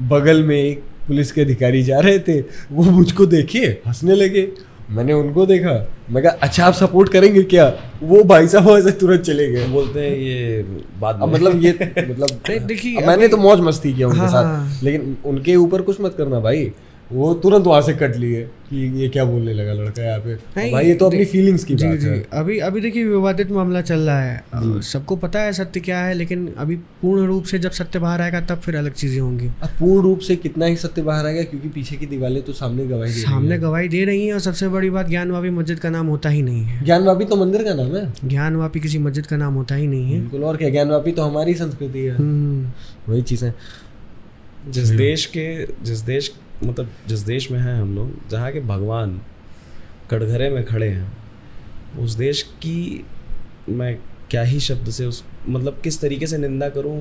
बगल में एक पुलिस के अधिकारी जा रहे थे, वो मुझको देखिए हंसने लगे, मैंने उनको देखा, मैं कहा अच्छा आप सपोर्ट करेंगे क्या? वो भाई साहब वैसे तुरंत चले गए। बोलते हैं ये बाद में मतलब ये मतलब देखिए मैंने तो मौज मस्ती किया उनके हाँ, साथ, लेकिन उनके ऊपर कुछ मत करना भाई। वो तुरंत वहां से कट लिए कि ये क्या बोलने लगा लड़का यहाँ पे। भाई ये तो अपनी फीलिंग्स की बात है। अभी देखिए विवादित मामला चल रहा है, सबको पता है सत्य क्या है, लेकिन अभी पूर्ण रूप से जब सत्य बाहर आएगा तब फिर अलग चीजें होंगी। अब पूर्ण रूप से कितना ही सत्य बाहर आएगा, क्योंकि पीछे की दीवारें तो सामने गवाही दे रही हैं। और सबसे बड़ी बात, ज्ञानवापी मस्जिद का नाम होता ही नहीं है। ज्ञानवापी तो मंदिर का नाम है, ज्ञानवापी किसी मस्जिद का नाम होता ही नहीं है। बिल्कुल। और क्या, ज्ञानवापी तो हमारी संस्कृति है, वही चीज़ है। जिस देश में हैं हम लोग, जहाँ के भगवान कटघरे में खड़े हैं, उस देश की मैं क्या ही शब्द से उस मतलब किस तरीके से निंदा करूं,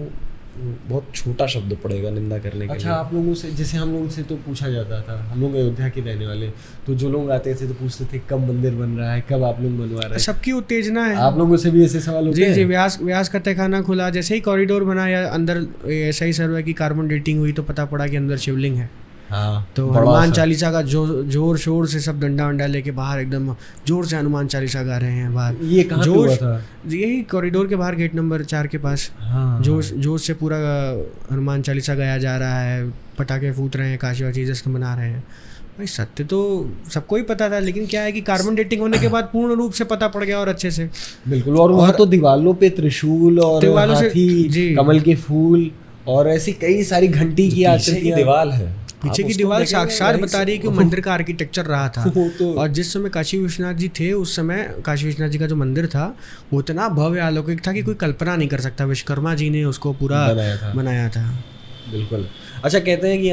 बहुत छोटा शब्द पड़ेगा निंदा करने के लिए। अच्छा आप लोगों से, जैसे हम लोगों से तो पूछा जाता था, हम लोग अयोध्या के रहने वाले, तो जो लोग आते थे तो पूछते थे कब मंदिर बन रहा है, कब आप लोग बनवा रहे हैं। सबकी उत्तेजना है। आप लोगों से भी ऐसे सवाल होते हैं? जी, व्यास का तहखाना खुला, जैसे ही कॉरिडोर बना या अंदर ऐसा ही सर्वे की कार्बन डेटिंग हुई तो पता पड़ा कि अंदर शिवलिंग है। हाँ, तो हनुमान चालीसा का जोर शोर से सब डंडा वंडा लेके बाहर एकदम जोर से हनुमान चालीसा गा रहे हैं बाहर। ये कहाँ पे हुआ था? यही कॉरिडोर के बाहर, गेट नंबर 4 के पास। हाँ, जोर से पूरा हनुमान चालीसा गाया जा रहा है, पटाखे फूट रहे हैं, काशी वाशी जश्न मना रहे हैं। भाई सत्य तो सबको ही पता था, लेकिन क्या है कि कार्बन डेटिंग होने के बाद पूर्ण रूप से पता पड़ गया और अच्छे से। बिल्कुल। और वहाँ तो दीवालों पे त्रिशूल और हाथी, कमल के फूल और ऐसी कई सारी घंटी की आकृतियां। दीवार है, पीछे की दीवार साक्षात बता रही है कि मंदिर का आर्किटेक्चर रहा था। और जिस समय काशी विश्वनाथ जी थे, उस समय काशी विश्वनाथ जी का जो मंदिर था वो इतना भव्य अलौकिक था कि कोई कल्पना नहीं कर सकता। विश्वकर्मा जी ने उसको पूरा बनाया था। बिल्कुल। अच्छा कहते हैं कि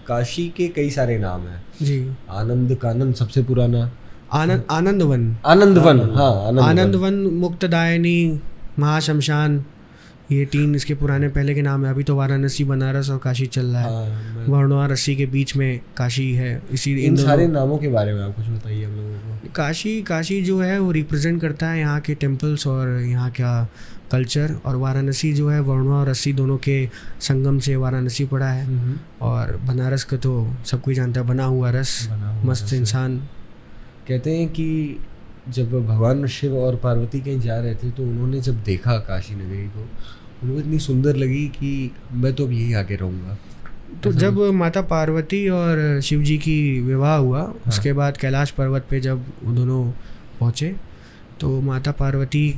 काशी के कई सारे नाम हैं जी। आनंद कानन सबसे पुराना, आनंदवन, हाँ आनंदवन, मुक्तदायनी, महाशमशान, ये 3 इसके पुराने पहले के नाम है। अभी तो वाराणसी, बनारस और काशी चल रहा है। वाराणसी के बीच में काशी है। इन सारे नामों के बारे में आप कुछ बताइए हम लोगों को। काशी जो है वो रिप्रेजेंट करता है यहाँ के टेम्पल्स और यहाँ का कल्चर। और वाराणसी जो है वरुणा और रस्सी दोनों के संगम से वाराणसी पड़ा है। और बनारस का तो सब कोई जानता है, बना हुआ रस, मस्त इंसान। कहते हैं कि जब भगवान शिव और पार्वती कहीं जा रहे थे तो उन्होंने जब देखा काशी नगरी को, उनको इतनी सुंदर लगी कि मैं तो अब यही आके रहूँगा। तो जब माता पार्वती और शिव जी की विवाह हुआ, उसके बाद कैलाश पर्वत पे जब वो दोनों पहुँचे तो माता पार्वती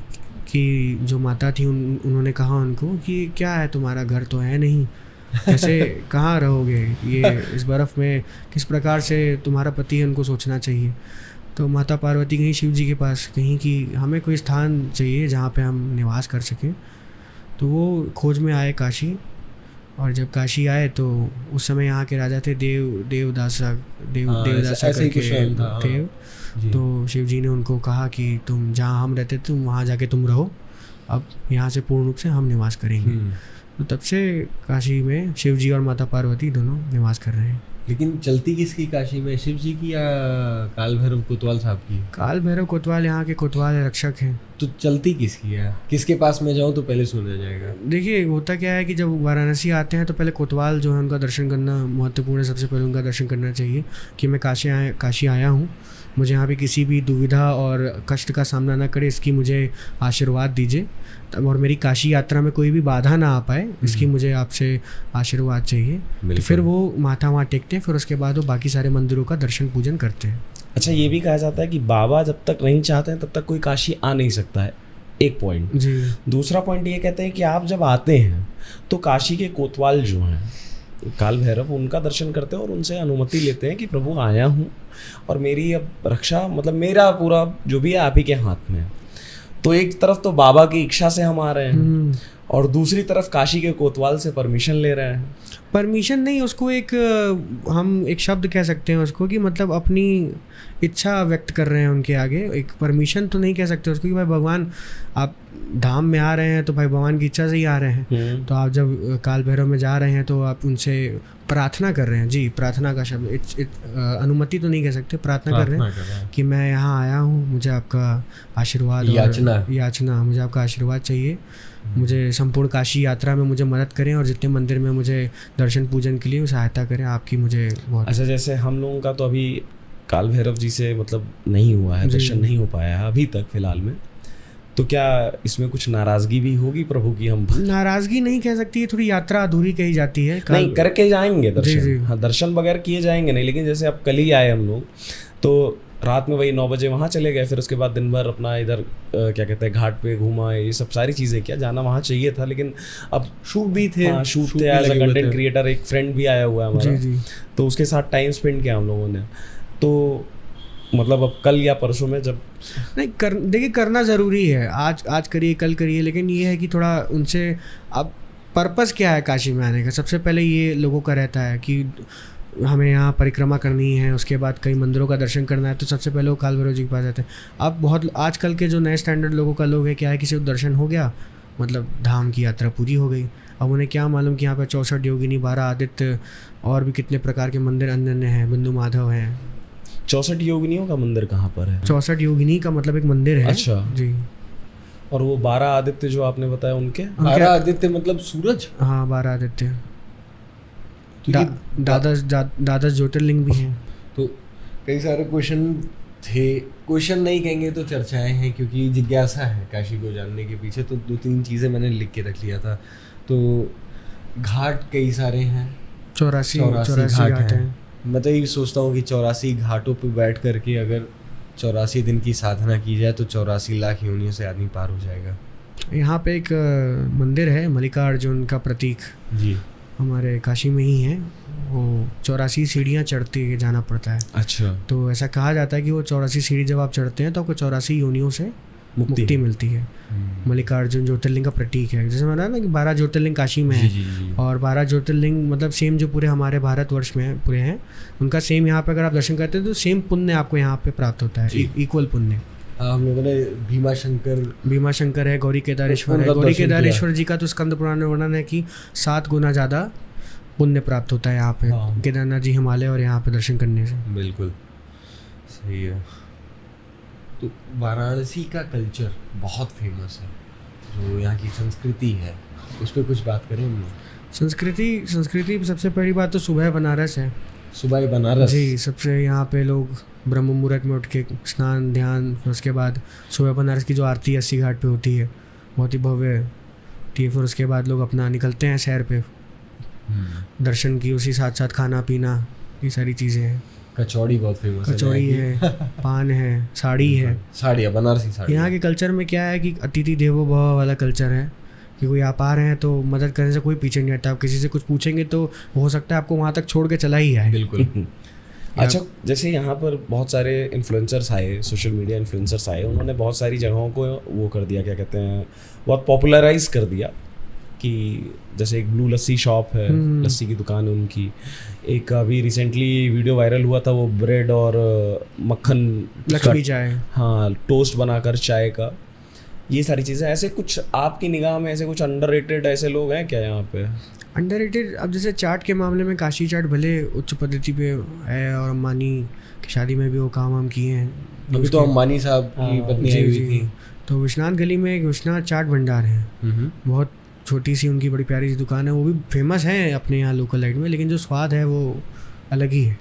की जो माता थी उन्होंने कहा उनको कि क्या है, तुम्हारा घर तो है नहीं, कैसे कहाँ रहोगे ये इस बर्फ़ में, किस प्रकार से तुम्हारा पति है, उनको सोचना चाहिए। तो माता पार्वती कहीं शिव जी के पास कहीं कि हमें कोई स्थान चाहिए जहाँ पे हम निवास कर सकें। तो वो खोज में आए काशी। और जब काशी आए तो उस समय यहाँ के राजा थे देवदासा करके थे। तो शिव जी ने उनको कहा कि तुम जहाँ हम रहते तुम वहाँ जाके तुम रहो, अब यहाँ से पूर्ण रूप से हम निवास करेंगे। तो तब से काशी में शिव जी और माता पार्वती दोनों निवास कर रहे हैं। लेकिन चलती किसकी काशी में, शिव जी की या काल भैरव कोतवाल साहब की? काल भैरव कोतवाल यहाँ के कोतवाल रक्षक हैं। तो चलती किसकी है? किसके पास में जाऊँ तो पहले सुना जाएगा? देखिए होता क्या है कि जब वाराणसी आते हैं तो पहले कोतवाल जो है उनका दर्शन करना महत्वपूर्ण है। सबसे पहले उनका दर्शन करना चाहिए कि मैं काशी आया हूँ, मुझे यहाँ पे किसी भी दुविधा और कष्ट का सामना ना करे, इसकी मुझे आशीर्वाद दीजिए। और मेरी काशी यात्रा में कोई भी बाधा ना आ पाए, इसकी मुझे आपसे आशीर्वाद चाहिए। तो फिर वो माथा वहाँ टेकते हैं, फिर उसके बाद वो बाकी सारे मंदिरों का दर्शन पूजन करते हैं। अच्छा ये भी कहा जाता है कि बाबा जब तक नहीं चाहते हैं तब तक कोई काशी आ नहीं सकता है, एक पॉइंट जी। दूसरा पॉइंट ये कहते हैं कि आप जब आते हैं तो काशी के कोतवाल जो हैं काल भैरव, उनका दर्शन करते हैं और उनसे अनुमति लेते हैं कि प्रभु आया हूँ और मेरी अब रक्षा, मतलब मेरा पूरा जो भी है आप ही के हाथ में है। तो एक तरफ तो बाबा की इच्छा से हम आ रहे हैं और दूसरी तरफ काशी के कोतवाल से परमिशन ले रहे हैं। परमिशन नहीं, उसको एक हम एक शब्द कह सकते हैं उसको कि मतलब अपनी इच्छा व्यक्त कर रहे हैं उनके आगे, एक परमिशन तो नहीं कह सकते उसको कि भाई भगवान आप धाम में आ रहे हैं तो भाई भगवान की इच्छा से ही आ रहे हैं। तो आप जब काल भैरव में जा रहे हैं तो आप उनसे प्रार्थना कर रहे हैं, जी प्रार्थना का शब्द, अनुमति तो नहीं कह सकते, प्रार्थना कर रहे हैं कि मैं यहाँ आया हूँ, मुझे आपका आशीर्वाद, याचना, मुझे आपका आशीर्वाद चाहिए, मुझे संपूर्ण काशी यात्रा में मुझे मदद करें और जितने मंदिर में मुझे दर्शन पूजन के लिए सहायता करें, आपकी मुझे बहुत। अच्छा, जैसे हम लोगों का तो अभी काल भैरव जी से मतलब नहीं हुआ है, दर्शन नहीं हो पाया है अभी तक फिलहाल में, तो क्या इसमें कुछ नाराजगी भी होगी प्रभु की? हम नाराजगी नहीं कह सकती है, थोड़ी यात्रा अधूरी कही जाती है। नहीं, करके जाएंगे दर्शन, हाँ दर्शन बगैर किए जाएंगे नहीं, लेकिन जैसे अब कल ही आए हम लोग तो रात में वही 9 बजे वहाँ चले गए, फिर उसके बाद दिन भर अपना इधर क्या कहते हैं घाट पे घूमा, ये सब सारी चीज़ें किया, जाना वहाँ चाहिए था लेकिन अब शूट भी थे, हाँ शूट थे, एज अ कंटेंट क्रिएटर एक फ्रेंड भी आया हुआ है हमारा, तो उसके साथ टाइम स्पेंड किया हम लोगों ने। तो मतलब अब कल या परसों में जब नहीं देखिए करना ज़रूरी है, आज करिए कल करिए, लेकिन ये है कि थोड़ा उनसे अब पर्पस क्या है काशी में आने का, सबसे पहले ये लोगों का रहता है कि हमें यहाँ परिक्रमा करनी है, उसके बाद कई मंदिरों का दर्शन करना है, तो सबसे पहले वो काल भैरव जी के पास जाते हैं। अब बहुत आजकल के जो नए स्टैंडर्ड लोगों का लोग है क्या है, किसी को दर्शन हो गया मतलब धाम की यात्रा पूरी हो गई, अब उन्हें क्या मालूम कि यहाँ पे 64 योगिनी, 12 आदित्य और भी कितने प्रकार के मंदिर अन्य अन्य हैं, बिंदु माधव हैं। 64 योगिनियों का मंदिर कहाँ पर है? 64 योगिनी का मतलब एक मंदिर है। अच्छा जी। और वो 12 आदित्य जो आपने बताया उनके 12 आदित्य मतलब सूरज? हाँ 12 आदित्य, द्वादश ज्योतिर्लिंग भी हैं। तो कई सारे क्वेश्चन नहीं कहेंगे तो चर्चाएं हैं, क्योंकि जिज्ञासा है काशी को जानने के पीछे, तो 2-3 चीज़ें मैंने लिख के रख लिया था। तो घाट कई सारे हैं, 84 घाट हैं। मैं तो यही सोचता हूँ कि 84 घाटों पे बैठ करके अगर 84 दिन की साधना की जाए तो 84 लाख योनियों से आदमी पार हो जाएगा। यहाँ पे एक मंदिर है मल्लिकार्जुन का प्रतीक, जी हमारे काशी में ही है, वो 84 सीढ़ियाँ चढ़ते जाना पड़ता है। अच्छा। तो ऐसा कहा जाता है कि वो 84 सीढ़ी जब आप चढ़ते हैं तो आपको 84 योनियों से मुक्ति मिलती है। मल्लिकार्जुन ज्योतिर्लिंग का प्रतीक है, जैसे मैंने ना कि 12 ज्योतिर्लिंग काशी में है, और 12 ज्योतिर्लिंग मतलब सेम जो पूरे हमारे भारतवर्ष में पूरे हैं, उनका सेम यहाँ पे अगर आप दर्शन करते हैं तो सेम पुण्य आपको यहाँ पे प्राप्त होता है, इक्वल पुण्य। हम लोगों ने भीमा शंकर है, गौरी केदारेश्वर है। गौरी केदारेश्वर जी का तो स्कंद पुराण में वर्णन है कि 7 गुना ज़्यादा पुण्य प्राप्त होता है यहाँ पे केदारनाथ जी हिमालय और यहाँ पे दर्शन करने से। बिल्कुल सही है। तो वाराणसी का कल्चर बहुत फेमस है, जो यहाँ की संस्कृति है, उस पर कुछ बात करें हम लोग। संस्कृति सबसे पहली बात तो सुबह बनारस है। सुबह बनारस जी, सबसे यहाँ पे लोग ब्रह्म मुहूर्त में उठ के स्नान ध्यान, फिर उसके बाद सुबह बनारस की जो आरती 80 घाट पे होती है, बहुत ही भव्य होती है। फिर उसके बाद लोग अपना निकलते हैं सैर पे, दर्शन की, उसी साथ साथ खाना पीना, ये सारी चीज़ें हैं। कचौड़ी बहुत फेमस है। कचौड़ी है, पान है, साड़ी है, साड़ी बनारसी साड़ी। यहाँ के कल्चर में क्या है कि अतिथि देवो भव वाला कल्चर है कि कोई आप आ रहे हैं तो मदद करने से कोई पीछे नहीं हटता। आप किसी से कुछ पूछेंगे तो हो सकता है आपको वहाँ तक छोड़ के चला ही आए। बिल्कुल। अच्छा, जैसे यहाँ पर बहुत सारे इन्फ्लुएंसर्स आए, सोशल मीडिया इन्फ्लुएंसर्स आए, उन्होंने बहुत सारी जगहों को वो कर दिया, क्या कहते हैं, बहुत पॉपुलराइज कर दिया कि जैसे एक ब्लू लस्सी शॉप है, लस्सी की दुकान है उनकी। एक अभी रिसेंटली वीडियो वायरल हुआ था, वो ब्रेड और मक्खन लक्ष्मी चाय, हाँ टोस्ट बनाकर चाय का, ये सारी चीज़ें। ऐसे कुछ आपकी निगाह में ऐसे कुछ अंडररेटेड ऐसे लोग हैं क्या यहाँ पे? अंडररेटेड, अब जैसे चाट के मामले में काशी चाट भले उच्च पद्धति पे है, और अंबानी की शादी में भी वो काम किए हैं। अभी तो अंबानी साहब की पत्नी आई हुई थी। तो विश्वनाथ गली में एक विश्वनाथ चाट भंडार है, बहुत छोटी सी उनकी बड़ी प्यारी सी दुकान है, वो भी फेमस है अपने यहाँ लोकल लाइट में, लेकिन जो स्वाद है वो अलग ही है।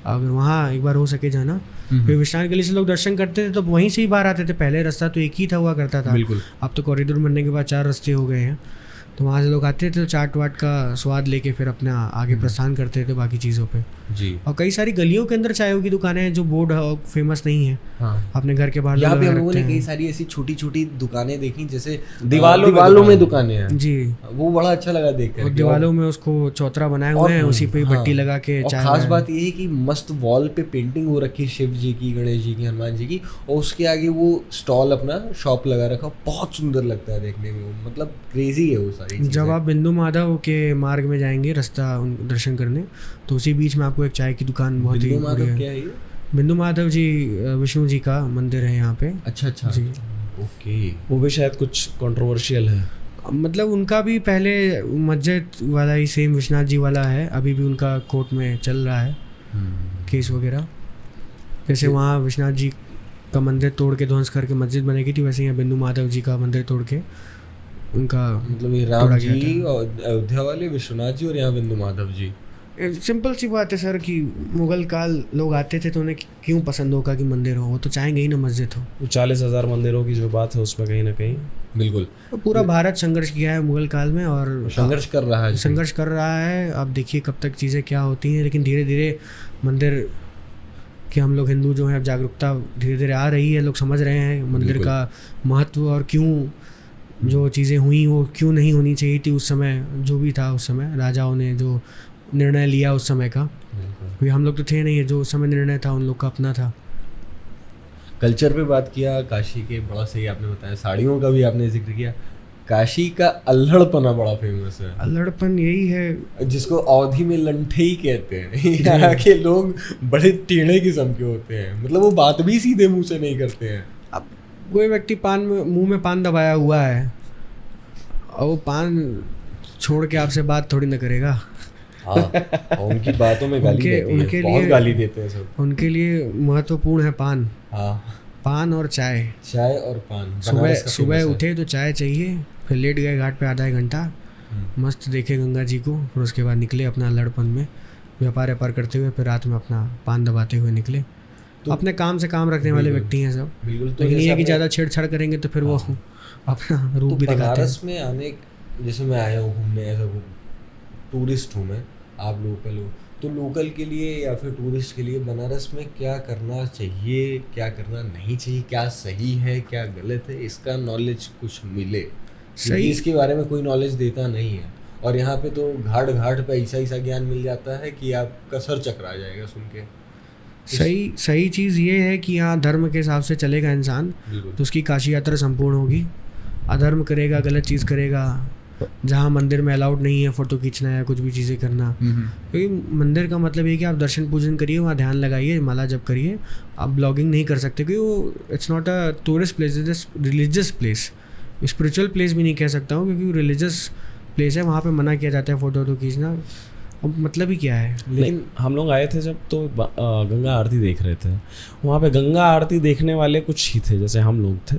अगर वहाँ एक बार हो सके जाना। फिर विश्वनाथ गली से लोग दर्शन करते थे तो वहीं से ही बाहर आते थे, पहले रास्ता तो एक ही था हुआ करता था, बिल्कुल। अब तो कॉरिडोर बनने के बाद 4 रास्ते हो गए हैं। तो वहाँ से लोग आते थे तो चाट वाट का स्वाद लेके फिर अपना आगे प्रस्थान करते थे बाकी चीज़ों पे जी। और कई सारी गलियों के अंदर चायों की दुकानें हैं जो बोर्ड फेमस नहीं है, हाँ। अपने घर के बाहर यहाँ पे हम लोगों ने कई सारी ऐसी छोटी छोटी दुकानें देखी, जैसे दीवालों में दुकानें हैं जी, वो बड़ा अच्छा लगा देखकर। दीवालों में उसको चौतरा बनाए हुए हैं, उसी पे बत्ती लगा के चाय। खास बात ये है कि मस्त वॉल पे पेंटिंग हो रखी है शिव जी की, गणेश जी की, हनुमान जी की, और उसके आगे वो स्टॉल अपना शॉप लगा रखा, बहुत सुंदर लगता है देखने में, मतलब क्रेजी है वो सारी। जब आप बिंदु माधव के मार्ग में जाएंगे रास्ता दर्शन करने, तो उसी बीच में आपको एक चाय की दुकान बहुत ही क्या है बिंदु माधव जी विष्णु जी का मंदिर है यहाँ पे। अच्छा अच्छा जी। ओके। वो भी शायद कुछ कंट्रोवर्शियल है। मतलब उनका भी पहले मस्जिद वाला ही सेम विश्वनाथ जी वाला है, अभी भी उनका कोर्ट में चल रहा है केस वगैरह। जैसे वहाँ विश्वनाथ जी का मंदिर तोड़ के ध्वंस करके मस्जिद बनेगी थी, वैसे यहाँ बिंदु माधव जी का मंदिर तोड़ के उनका मतलब ये राम जी और अयोध्या वाले विश्वनाथ जी और यहाँ बिंदु माधव जी। सिंपल सी बात है सर कि मुगल काल लोग आते थे तो उन्हें क्यों पसंद होगा कि मंदिर हो, वो तो चाहेंगे ही ना मस्जिद हो। 40,000 मंदिरों की जो बात है उसमें कहीं ना कहीं बिल्कुल तो पूरा भारत संघर्ष किया है मुगल काल में और संघर्ष कर रहा है। अब देखिए कब तक चीज़ें क्या होती हैं, लेकिन धीरे धीरे मंदिर कि हम लोग हिंदू जो हैं अब जागरूकता धीरे धीरे आ रही है, लोग समझ रहे हैं मंदिर का महत्व और क्यों जो चीज़ें हुई वो क्यों नहीं होनी चाहिए थी उस समय, जो भी था उस समय राजाओं ने जो निर्णय लिया उस समय का, क्योंकि हम लोग तो थे नहीं, जो उस समय निर्णय था उन लोग का अपना था। कल्चर पे बात किया काशी के, बड़ा सही आपने बताया, साड़ियों का भी आपने जिक्र किया। काशी का अल्हड़पना बड़ा फेमस है। अल्हड़पन यही है जिसको अवधि में लंठे ही कहते हैं। यहाँ के लोग बड़े टेढ़े किस्म के होते हैं, मतलब वो बात भी सीधे मुंह से नहीं करते हैं। अब कोई व्यक्ति मुंह में पान दबाया हुआ है और वो पान छोड़ के आपसे बात थोड़ी ना करेगा। हाँ, और उनकी बातों में गाली देते हैं, बहुत गाली देते हैं सब। उनके लिए महत्वपूर्ण है पान। हाँ, पान और चाय और पान। सुबह उठे तो चाय चाहिए, फिर लेट गए घाट पे आधा एक घंटा, मस्त देखे गंगा जी को, फिर उसके बाद निकले अपना लड़पन में व्यापार करते हुए, फिर रात में अपना पान दबाते हुए निकले। तो अपने काम से काम रखने वाले व्यक्ति हैं सब। बिल्कुल। तो नहीं है कि ज़्यादा छेड़छाड़ करेंगे तो फिर वो अपना रूप भी दिखाते हैं। बनारस में आने, जैसे मैं आया हूँ घूमने, ऐसा टूरिस्ट हूँ मैं, आप लोकल हो, तो लोकल के लिए या फिर टूरिस्ट के लिए बनारस में क्या करना चाहिए, क्या करना नहीं चाहिए, क्या सही है क्या गलत है, इसका नॉलेज कुछ मिले। सही, इसके बारे में कोई नॉलेज देता नहीं है, और यहाँ पे तो घाट घाट पे ऐसा ज्ञान मिल जाता है कि आपका सर चकरा जाएगा सुन के। सही चीज़ ये है कि यहाँ धर्म के हिसाब से चलेगा इंसान तो उसकी काशी यात्रा संपूर्ण होगी। अधर्म करेगा, गलत चीज़ करेगा, जहाँ मंदिर में अलाउड नहीं है फ़ोटो खींचना या कुछ भी चीज़ें करना, क्योंकि मंदिर का मतलब ये कि आप दर्शन पूजन करिए, वहाँ ध्यान लगाइए, माला जप करिए, आप ब्लॉगिंग नहीं कर सकते, क्योंकि वो it's not a tourist place, it's religious place. Spiritual place भी नहीं कह सकता हूँ, क्योंकि रिलीजियस प्लेस है, वहाँ पे मना किया जाता है फ़ोटो खींचना। अब मतलब ही क्या है। लेकिन हम लोग आए थे जब तो गंगा आरती देख रहे थे, वहाँ पे गंगा आरती देखने वाले कुछ ही थे, जैसे हम लोग थे,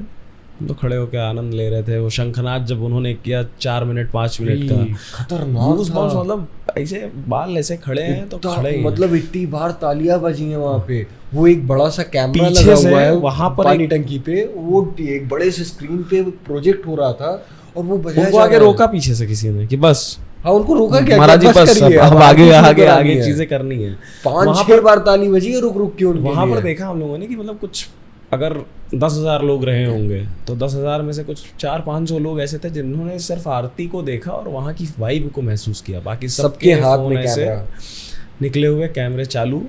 तो खड़े होकर आनंद ले रहे थे। वो शंखनाद जब उन्होंने किया 4 मिनट 5 मिनट का, खतरनाक था। मतलब ऐसे बाल ऐसे खड़े हैं तो खड़े, मतलब इतनी बार तालियां बजी हैं वहाँ पे। वो एक बड़ा सा कैमरा पीछे लगा हुआ है वहाँ पर पानी टंकी पे, वो एक बड़े से स्क्रीन पे प्रोजेक्ट हो रहा था और वो बजाया उनको आगे रोका पीछे से किसी ने कि बस। हाँ, उनको रोका क्या, महाराज जी बस अब आगे है। चीजें करनी है। 5-6 बार ताली बजी है रुक के उनके वहाँ पर देखा हम लोगों ने कि मतलब कुछ अगर 10,000 लोग रहे होंगे तो 10,000 में से कुछ 400-500 लोग ऐसे थे जिन्होंने सिर्फ आरती को देखा और वहाँ की वाइब को महसूस किया। बाकी सबके हाथ में कैमरा, निकले हुए कैमरे चालू।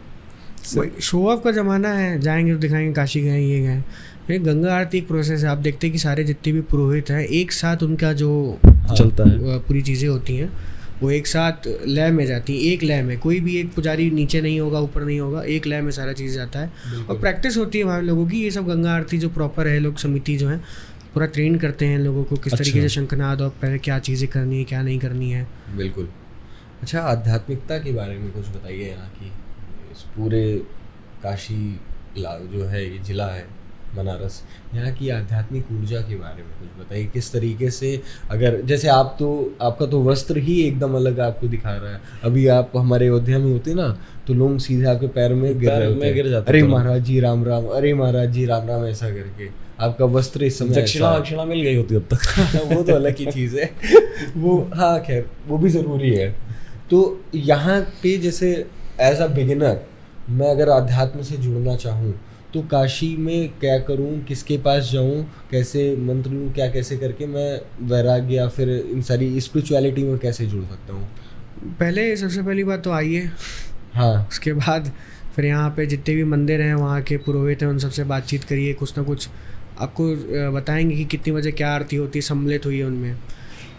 शो ऑफ का ज़माना है, जाएंगे तो दिखाएंगे काशी गए ये गए। गंगा आरती एक प्रोसेस है, आप देखते हैं कि सारे जितने भी पुरोहित हैं एक साथ उनका जो चलता है, पूरी चीज़ें होती हैं वो एक साथ लय में जाती हैं। एक लय में कोई भी एक पुजारी नीचे नहीं होगा, ऊपर नहीं होगा, एक लय में सारा चीज़ जाता है। और प्रैक्टिस होती है हमारे लोगों की, ये सब गंगा आरती जो प्रॉपर है, लोग समिति जो है पूरा ट्रेन करते हैं लोगों को किस तरीके से शंखनाद और पहले क्या चीज़ें करनी है क्या नहीं करनी है। बिल्कुल। अच्छा, आध्यात्मिकता के बारे में कुछ बताइए। यहाँ की इस पूरे काशी जो है ये जिला है बनारस, यहाँ की आध्यात्मिक ऊर्जा के बारे में कुछ बताइए। किस तरीके से, अगर जैसे आपका तो वस्त्र ही एकदम अलग आपको दिखा रहा है। अभी आप हमारे अयोध्या में होते ना तो लोग सीधे आपके पैर में गिर जाते, अरे महाराज जी राम राम, अरे महाराज जी राम राम, ऐसा करके। आपका वस्त्र इस समय दक्षिणा मिल गई होती अब तक। वो तो अलग ही चीज़ है वो, हाँ खैर वो भी ज़रूरी है। तो यहाँ पे जैसे एज अ बिगिनर मैं अगर अध्यात्म से जुड़ना चाहूँ तो काशी में क्या करूं, किसके पास जाऊं, कैसे मंत्र लूं, क्या कैसे करके मैं वैराग्य या फिर इन सारी स्पिरिचुअलिटी में कैसे जुड़ सकता हूं? पहले सबसे पहली बात तो आइए, हाँ, उसके बाद फिर यहाँ पे जितने भी मंदिर हैं वहाँ के पुरोहित हैं उन सबसे बातचीत करिए, कुछ ना कुछ आपको बताएंगे कि कितनी बजे क्या आरती होती है, सम्मिलित हुई है उनमें।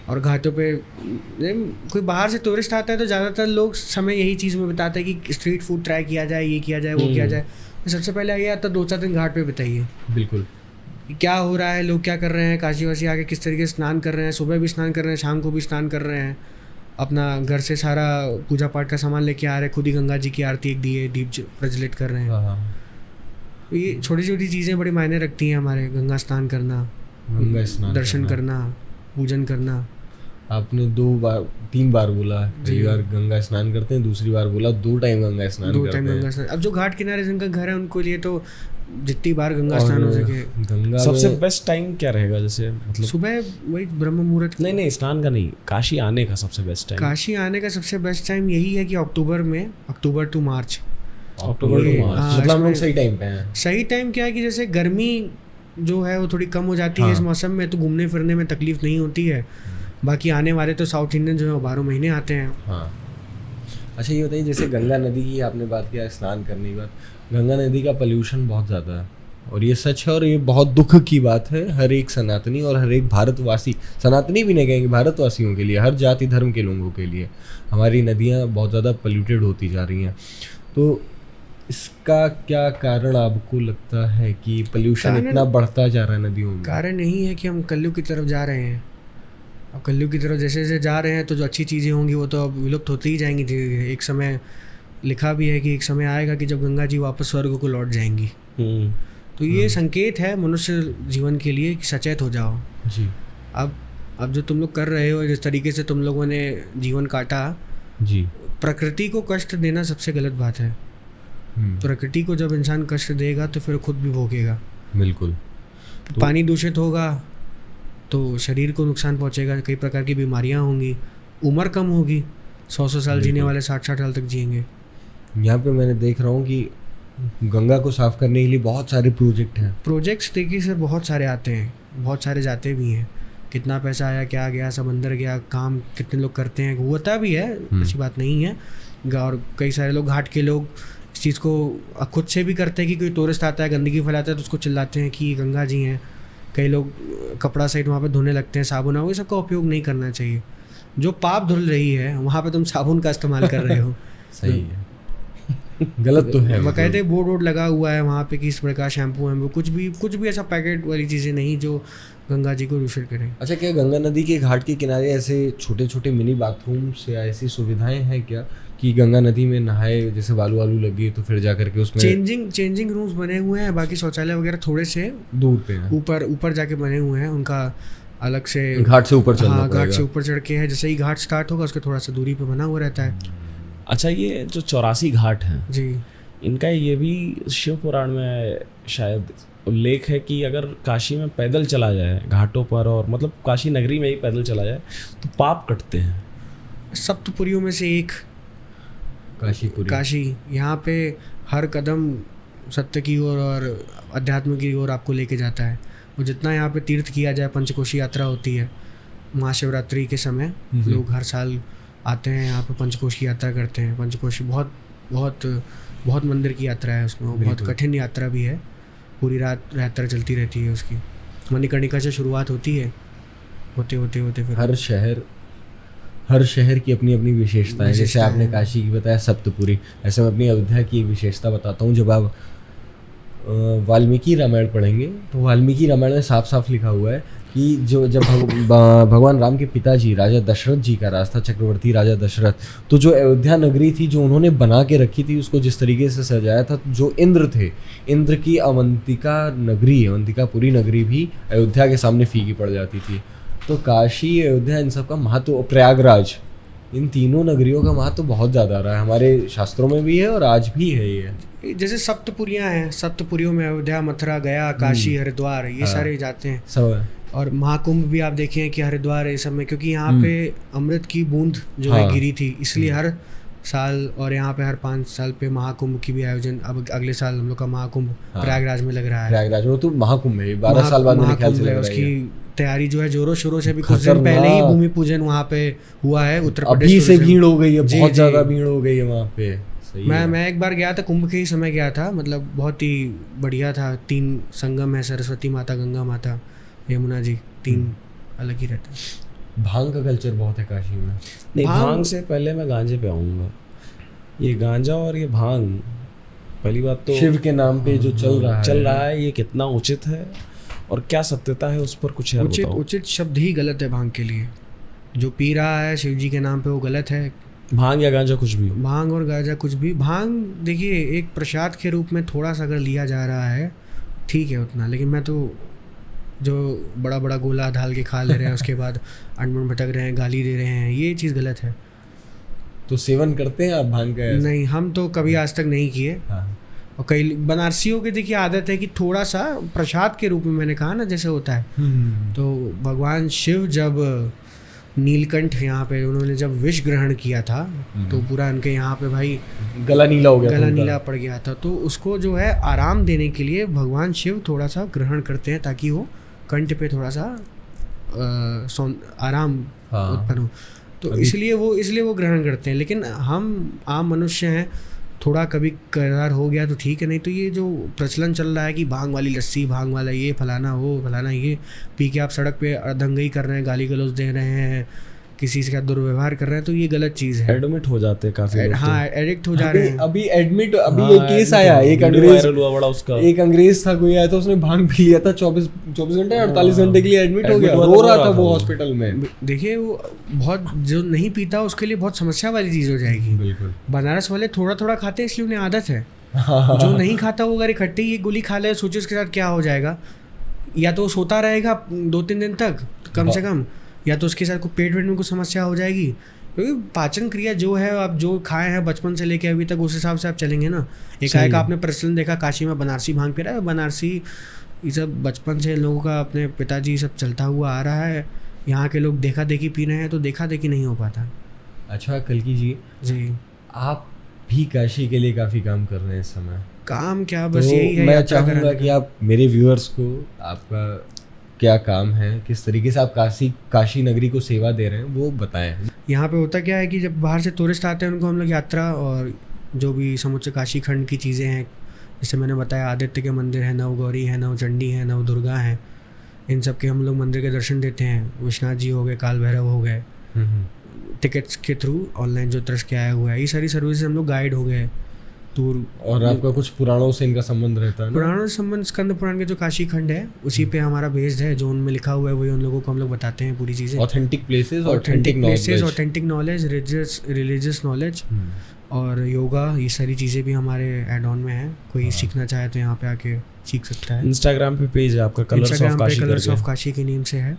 और घाटों पे कोई बाहर से टूरिस्ट आता है तो ज़्यादातर लोग समय यही चीज़ में बिताते हैं कि स्ट्रीट फूड ट्राई किया जाए, ये किया जाए, वो किया जाए। सबसे पहले आइए आप तो 2-4 दिन घाट पे बिताइए, बिल्कुल। कि क्या हो रहा है, लोग क्या कर रहे हैं, काशी वासी आके किस तरीके से स्नान कर रहे हैं, सुबह भी स्नान कर रहे हैं, शाम को भी स्नान कर रहे हैं, अपना घर से सारा पूजा पाठ का सामान लेके आ रहे हैं, खुद ही गंगा जी की आरती एक दिए दीप प्रज्वलित कर रहे हैं। हाँ, तो ये छोटी छोटी चीज़ें बड़ी मायने रखती हैं हमारे, गंगा स्नान करना, गंगा स्नान दर्शन करना, पूजन करना। आपने 3 बार बोला, पहली बार गंगा स्नान करते हैं, दूसरी बार बोला 2 टाइम गंगा स्नान 2 करते टाइम हैं। गंगा स्नान। अब जो घाट किनारे जिनका घर है उनको लिए तो जितनी बार गंगा स्नान हो सके। गंगा सबसे में बेस्ट टाइम क्या रहेगा, जैसे मतलब सुबह वही ब्रह्म मुहूर्त। नहीं स्नान का नहीं, काशी आने का सबसे बेस्ट टाइम? काशी आने का सबसे बेस्ट टाइम यही है कि अक्टूबर टू मार्च। अक्टूबर टू मार्च, हाँ, मतलब हम लोग इसमें सही टाइम पे हैं। सही टाइम क्या है कि जैसे गर्मी जो है वो थोड़ी कम हो जाती है इस मौसम में, तो घूमने फिरने में तकलीफ नहीं होती है। बाकी आने वाले तो साउथ इंडियन जो है वो 12 महीने आते हैं। हाँ। अच्छा ये बताइए, जैसे गंगा नदी की आपने बात किया स्नान करने की बात, गंगा नदी का पोल्यूशन बहुत ज़्यादा है और ये सच है और ये बहुत दुख की बात है हर एक सनातनी और हर एक भारतवासी, सनातनी भी नहीं कहेंगे, भारतवासियों के लिए, हर जाति धर्म के लोगों के लिए हमारी नदियाँ बहुत ज़्यादा पोल्यूटेड होती जा रही हैं। तो इसका क्या कारण आपको लगता है कि पोल्यूशन इतना बढ़ता जा रहा है नदियों में? कारण यही है कि हम कलयुग की तरफ जा रहे हैं। अब कलयुग की तरफ जैसे जैसे जा रहे हैं तो जो अच्छी चीज़ें होंगी वो तो अब विलुप्त होती ही जाएंगी धीरे धीरे। एक समय लिखा भी है कि एक समय आएगा कि जब गंगा जी वापस स्वर्ग को लौट जाएंगी। तो ये संकेत है मनुष्य जीवन के लिए कि सचेत हो जाओ जी। अब जो तुम लोग कर रहे हो, जिस तरीके से तुम लोगों ने जीवन काटा जी, प्रकृति को कष्ट देना सबसे गलत बात है। प्रकृति को जब इंसान कष्ट देगा तो फिर खुद भी भोगेगा। बिल्कुल। तो पानी दूषित होगा तो शरीर को नुकसान पहुंचेगा, कई प्रकार की बीमारियां होंगी, उम्र कम होगी, 100 साल जीने वाले 60 साल तक जिएंगे। यहाँ पे मैंने देख रहा हूँ कि गंगा को साफ करने के लिए बहुत सारे प्रोजेक्ट हैं। प्रोजेक्ट्स देखिए सर बहुत सारे आते हैं, बहुत सारे जाते भी हैं। कितना पैसा आया, क्या गया, सब अंदर गया, काम कितने लोग करते हैं, होता भी है, ऐसी बात नहीं है। और कई सारे लोग, घाट के लोग इस चीज़ को खुद से भी करते हैं कि कोई टूरिस्ट आता है गंदगी फैलाता है तो उसको चिल्लाते हैं कि गंगा जी हैं। कई लोग कपड़ा साइड वहाँ पे धोने लगते हैं, साबुन ये सबका उपयोग नहीं करना चाहिए। जो पाप धुल रही है वहाँ पे तुम साबुन का इस्तेमाल कर रहे हो। सही है, गलत तो है। बाकायदे बोर्ड लगा हुआ है वहाँ पे कि इस प्रकार शैम्पू है, कुछ भी ऐसा पैकेट वाली चीज़ें नहीं जो गंगा जी को दूषित करें। अच्छा, क्या गंगा नदी के घाट के किनारे ऐसे छोटे छोटे मिनी बाथरूम्स या ऐसी सुविधाएं हैं क्या कि गंगा नदी में नहाए, जैसे बालू वालू लगी तो फिर जा करके उसमें चेंजिंग रूम्स बने हुए हैं। बाकी शौचालय वगैरह थोड़े से दूर पे हैं, ऊपर जाके बने हुए हैं, उनका अलग से घाट से ऊपर चढ़ना पड़ेगा। घाट से ऊपर चढ़ के है, जैसे ही घाट स्टार्ट होगा उसके थोड़ा सा दूरी पे बना हुआ रहता है। अच्छा, ये जो 84 घाट हैं जी, इनका ये भी शिव पुराण में शायद उल्लेख है कि अगर काशी में पैदल चला जाए घाटों पर, और मतलब काशी नगरी में ही पैदल चला जाए तो पाप कटते हैं। सप्तपुरियों में से एक काशी। यहाँ पे हर कदम सत्य की ओर और अध्यात्म की ओर आपको लेके जाता है। और जितना यहाँ पे तीर्थ किया जाए, पंचकोशी यात्रा होती है महाशिवरात्रि के समय, लोग हर साल आते हैं यहाँ पे पंचकोशी यात्रा करते हैं। पंचकोशी बहुत बहुत बहुत मंदिर की यात्रा है उसमें, वो बहुत कठिन यात्रा भी है, पूरी रात यात्रा चलती रहती है उसकी। मणिकर्णिका से शुरुआत होती है, होते फिर हर शहर की अपनी अपनी विशेषता है। जैसे आपने काशी की बताया सप्तपुरी, ऐसे मैं अपनी अयोध्या की एक विशेषता बताता हूँ। जब आप वाल्मीकि रामायण पढ़ेंगे तो वाल्मीकि रामायण में साफ साफ लिखा हुआ है कि जब भगवान राम के पिताजी राजा दशरथ जी का राज था, चक्रवर्ती राजा दशरथ, तो जो अयोध्या नगरी थी जो उन्होंने बना के रखी थी, उसको जिस तरीके से सजाया था, जो इंद्र थे, इंद्र की अवंतिकापुरी नगरी भी अयोध्या के सामने फीकी पड़ जाती थी। तो काशी, अयोध्या, इन सब का महत्व, प्रयागराज, इन तीनों नगरियों का महत्व बहुत ज़्यादा रहा है, हमारे शास्त्रों में भी है और आज भी है। ये जैसे सप्तपुरियाँ हैं, सप्तपुरियों में अयोध्या, मथुरा, गया, काशी, हरिद्वार, ये सारे जाते हैं सब। और महाकुंभ भी आप देखें कि हरिद्वार ये सब में, क्योंकि यहाँ पे अमृत की बूंद जो है गिरी थी, इसलिए हर साल, और यहाँ पे हर 5 साल पे महाकुंभ की भी आयोजन। अब अगले साल हम लोग का महाकुंभ प्रयागराज में लग रहा है। प्रयागराज में तो महाकुंभ है, 12 साल बाद मेरे ख्याल से लग रहा है। उसकी तैयारी जो है जोरों शोरों से, भी कुछ दिन पहले ही भूमि पूजन वहाँ पे हुआ है। उत्तर प्रदेश अभी से भीड़ हो गई है, बहुत ज़्यादा भीड़ हो गई है वहाँ पे। मैं एक बार गया था, कुंभ के ही समय गया था, मतलब बहुत ही बढ़िया था। 3 संगम है, सरस्वती माता, गंगा माता, यमुना जी, 3 अलग ही रहते हैं। भांग का कल्चर बहुत है काशी में। नहीं, भांग से पहले मैं गांजे पे आऊँगा। ये गांजा और ये भांग पहली बात तो शिव के नाम पे जो चल रहा है ये कितना उचित है और क्या सत्यता है उस पर कुछ यार बताओ। उचित शब्द ही गलत है भांग के लिए। जो पी रहा है शिव जी के नाम पे वो गलत है। भांग या गांजा कुछ भी हो, भांग और गांजा कुछ भी। भांग देखिए एक प्रसाद के रूप में थोड़ा सा अगर लिया जा रहा है ठीक है उतना, लेकिन मैं तो जो बड़ा बड़ा गोला ढाल के खा ले रहे हैं उसके बाद अनमन भटक रहे हैं, गाली दे रहे हैं, ये चीज़ गलत है। तो सेवन करते हैं आप भांग का? नहीं, हम तो कभी आज तक नहीं किए। हाँ। और कई बनारसियों की देखिए आदत है कि थोड़ा सा प्रसाद के रूप में, मैंने कहा ना जैसे होता है, तो भगवान शिव जब नीलकंठ यहाँ पे उन्होंने जब विष ग्रहण किया था तो पूरा उनके यहाँ पे भाई गला नीला हो गया, गला नीला पड़ गया था। तो उसको जो है आराम देने के लिए भगवान शिव थोड़ा सा ग्रहण करते हैं ताकि वो कंठ पे थोड़ा सा आराम उत्पन्न हो। तो इसलिए वो ग्रहण करते हैं। लेकिन हम आम मनुष्य हैं, थोड़ा कभी करार हो गया तो ठीक है, नहीं तो ये जो प्रचलन चल रहा है कि भांग वाली लस्सी, भांग वाला ये, फलाना वो, फलाना ये, पी के आप सड़क पे दंगई कर रहे हैं, गाली गलौज दे रहे हैं, किसी से दुर्व्यवहार कर रहे हैं, तो ये गलत चीज़ है। एडमिट हो जाते हैं काफी लोग। हाँ, एडिक्ट हो जा रहे हैं। अभी ये केस आया, एक अंग्रेज हुआ बड़ा उसका, एक अंग्रेज था, कोई आया था, उसने भांग पी लिया था, 24 घंटे 48 घंटे के लिए एडमिट हो गया, रो रहा था वो हॉस्पिटल में। देखिए वो बहुत, जो नहीं पीता उसके लिए बहुत समस्या वाली चीज़ हो जाएगी। बिल्कुल। बनारस वाले थोड़ा थोड़ा खाते हैं इसलिए उन्हें आदत है। जो नहीं खाता वो अगर इकट्ठे ही एक गोली खा ले, सोचो उसके साथ क्या हो जाएगा। या तो सोता रहेगा 2-3 दिन तक कम से कम, या तो उसके साथ कोई पेट वेट में कुछ समस्या हो जाएगी। क्योंकि पाचन क्रिया जो है, आप जो खाए हैं बचपन से लेके अभी तक, उस हिसाब से आप चलेंगे ना। एक आएगा, आपने प्रचलन देखा काशी में बनारसी भांग पी रहा है, बनारसी ये सब बचपन से लोगों का, अपने पिताजी सब चलता हुआ आ रहा है। यहाँ के लोग देखा देखी पी रहे हैं तो देखा देखी नहीं हो पाता। अच्छा कल्कि जी, आप भी काशी के लिए काफ़ी काम कर रहे हैं इस समय। काम क्या, बस तो यही है। मैं चाहूँगा कि आप मेरे व्यूअर्स को आपका क्या काम है, किस तरीके से आप काशी नगरी को सेवा दे रहे हैं, वो बताएं। यहाँ पे होता क्या है कि जब बाहर से टूरिस्ट आते हैं उनको हम लोग यात्रा और जो भी समुद्र काशी खंड की चीज़ें हैं, जैसे मैंने बताया आदित्य के मंदिर है, नवगौरी है, नवचंडी है, नवदुर्गा है, इन सब के हम लोग मंदिर के दर्शन देते हैं। विश्वनाथ जी हो गए, काल भैरव हो गए, टिकट्स के थ्रू ऑनलाइन जो ट्रस्ट के आया हुआ है, ये सारी सर्विस हम लोग गाइड हो गए टूर। और आपका कुछ पुराणों से इनका संबंध रहता है? पुराणों से संबंध, स्कंद पुराण के जो काशी खंड है उसी पे हमारा बेस्ड है। जो उनमें लिखा हुआ है वही उन लोगों को हम लोग बताते हैं पूरी चीज़ें। Authentic places, authentic knowledge, religious knowledge और योगा, ये सारी चीज़ें भी हमारे एड ऑन में है। कोई सीखना चाहे तो यहाँ पे आके सीख सकता है। इंस्टाग्राम पे पेज है आपका कलर्स ऑफ काशी के नेम से है।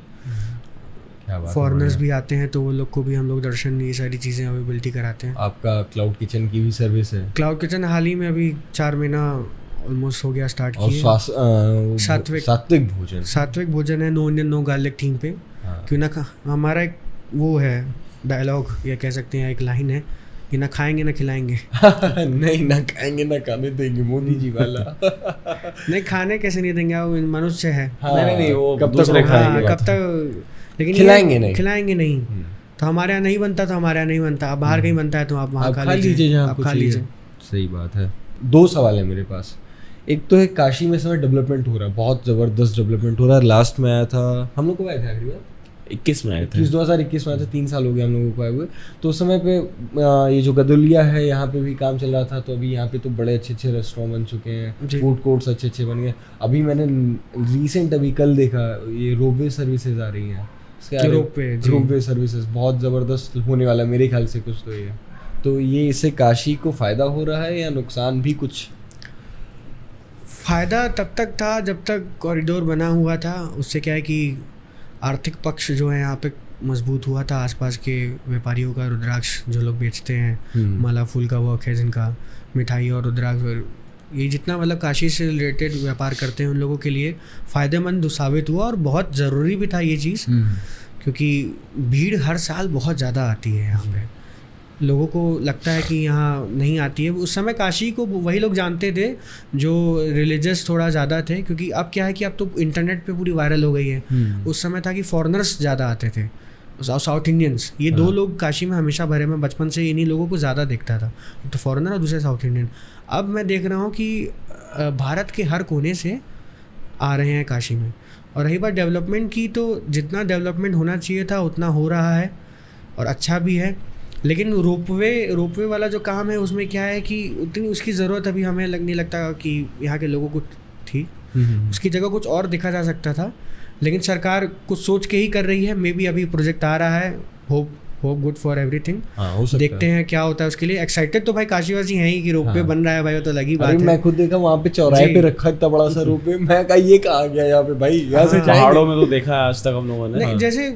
फॉरेनर्स भी आते हैं तो वो लोग को भी हम लोग दर्शन, ये सारी चीज़ें अवेलेबिलिटी कराते हैं। आपका क्लाउड किचन की भी सर्विस है? क्लाउड किचन हाल ही में अभी 4 महीना ऑलमोस्ट हो गया स्टार्ट किए। सात्विक भोजन है, no Indian no garlic theme पे। क्यों ना हमारा एक वो है डायलॉग, या कह सकते हैं एक लाइन है कि ना खाएंगे ना खिलाएंगे। नहीं, ना खाएंगे ना खाने देंगे, मोदी जी वाला। नहीं, खाने कैसे नहीं देंगे, वो मनुष्य है। नहीं, वो कब तक, लेकिन खिलाएंगे नहीं। तो हमारे यहाँ नहीं बनता, तो हमारे यहाँ नहीं बनता। आप बाहर कहीं बनता है तो आप वहाँ खा लीजिए, आप खा लीजिए। सही बात है। 2 सवाल है मेरे पास। एक तो है काशी में समय डेवलपमेंट हो रहा है, बहुत ज़बरदस्त डेवलपमेंट हो रहा है। लास्ट में आया था, हम लोग को आए थे आखिरी बार 21 में आए थे, 2021 में आए थे, 3 साल हो गए हम लोगों को आए हुए। तो उस समय पे ये जो गदुलिया है यहाँ पे भी काम चल रहा था। तो अभी यहाँ पे तो बड़े अच्छे रेस्टोरेंट बन चुके हैं, फूड कोर्ट्स अच्छे बन गए। अभी मैंने रिसेंट अभी कल देखा, ये रोपवे सर्विसेज आ रही हैं, रोपवे सर्विसेज बहुत ज़बरदस्त होने वाला है मेरे ख्याल से कुछ। तो ये इससे काशी को फ़ायदा हो रहा है या नुकसान भी कुछ? फ़ायदा तब तक था जब तक कॉरिडोर बना हुआ था। उससे क्या है कि आर्थिक पक्ष जो है यहाँ पे मजबूत हुआ था। आसपास के व्यापारियों का, रुद्राक्ष जो लोग बेचते हैं, माला फूल का वर्क है जिनका, मिठाई और रुद्राक्ष, ये जितना मतलब काशी से रिलेटेड व्यापार करते हैं उन लोगों के लिए फ़ायदेमंद साबित हुआ। और बहुत ज़रूरी भी था ये चीज़, क्योंकि भीड़ हर साल बहुत ज़्यादा आती है यहाँ पे। लोगों को लगता है कि यहाँ नहीं आती है। उस समय काशी को वही लोग जानते थे जो रिलीजियस थोड़ा ज़्यादा थे, क्योंकि अब क्या है कि अब तो इंटरनेट पे पूरी वायरल हो गई है। उस समय था कि फॉरेनर्स ज़्यादा आते थे, साउथ इंडियंस। ये 2 लोग काशी में हमेशा भरे में, बचपन से इन्हीं लोगों को ज़्यादा देखता था, एक तो फॉरेनर और दूसरे साउथ इंडियन। अब मैं देख रहा हूँ कि भारत के हर कोने से आ रहे हैं काशी में। और रही बात डेवलपमेंट की, तो जितना डेवलपमेंट होना चाहिए था उतना हो रहा है और अच्छा भी है। लेकिन रोपवे वाला जो काम है उसमें क्या है कि उतनी उसकी ज़रूरत अभी हमें नहीं लगता कि यहाँ के लोगों को थी। उसकी जगह कुछ और देखा जा सकता था, लेकिन सरकार कुछ सोच के ही कर रही है। मे बी अभी प्रोजेक्ट आ रहा है, होप गुड फॉर एवरीथिंग। देखते हैं क्या होता है उसके लिए। एक्साइटेड तो भाई काशीवासी हैं ही कि रोपवे बन रहा है भाई, वो तो लगी बात है। मैं खुद देखा वहाँ पे चौराहे पे रखा इतना बड़ा सा रोपवे, मैं कहा ये कहाँ गया यहाँ पे भाई, यहाँ से पहाड़ों में तो देखा है आज तक हम लोगों ने। नहीं जैसे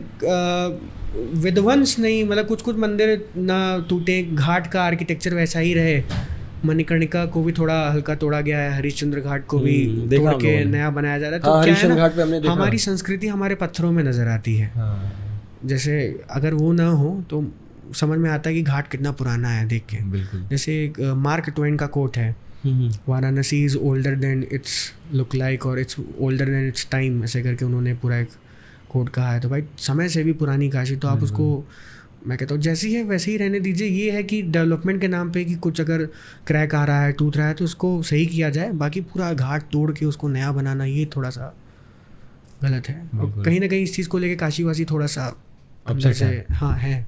विध्वंस नहीं, मतलब कुछ मंदिर ना टूटे, घाट का आर्किटेक्चर वैसा ही रहे। मणिकर्णिका को भी थोड़ा हल्का तोड़ा गया है, हरिश्चंद्र घाट को भी तोड़ के नया बनाया जा रहा है। तो क्या है ना, हमारी संस्कृति हमारे पत्थरों में नजर आती है। जैसे अगर वो ना हो तो समझ में आता है कि घाट कितना पुराना है देख के। जैसे मार्क ट्वेन का कोट है, Varanasi is older than its look like और it's older than its time, ऐसे करके उन्होंने पूरा एक कोट कहा है। तो भाई समय से भी पुरानी काशी, तो आप उसको, मैं कहता हूँ जैसी है वैसे ही रहने दीजिए। ये है कि डेवलपमेंट के नाम पे कि कुछ अगर क्रैक आ रहा है, टूट रहा है, तो उसको सही किया जाए। बाकी पूरा घाट तोड़ के उसको नया बनाना, ये थोड़ा सा गलत है। और कहीं ना कहीं इस चीज़ को लेके काशीवासी थोड़ा सा अंदर से हाँ है।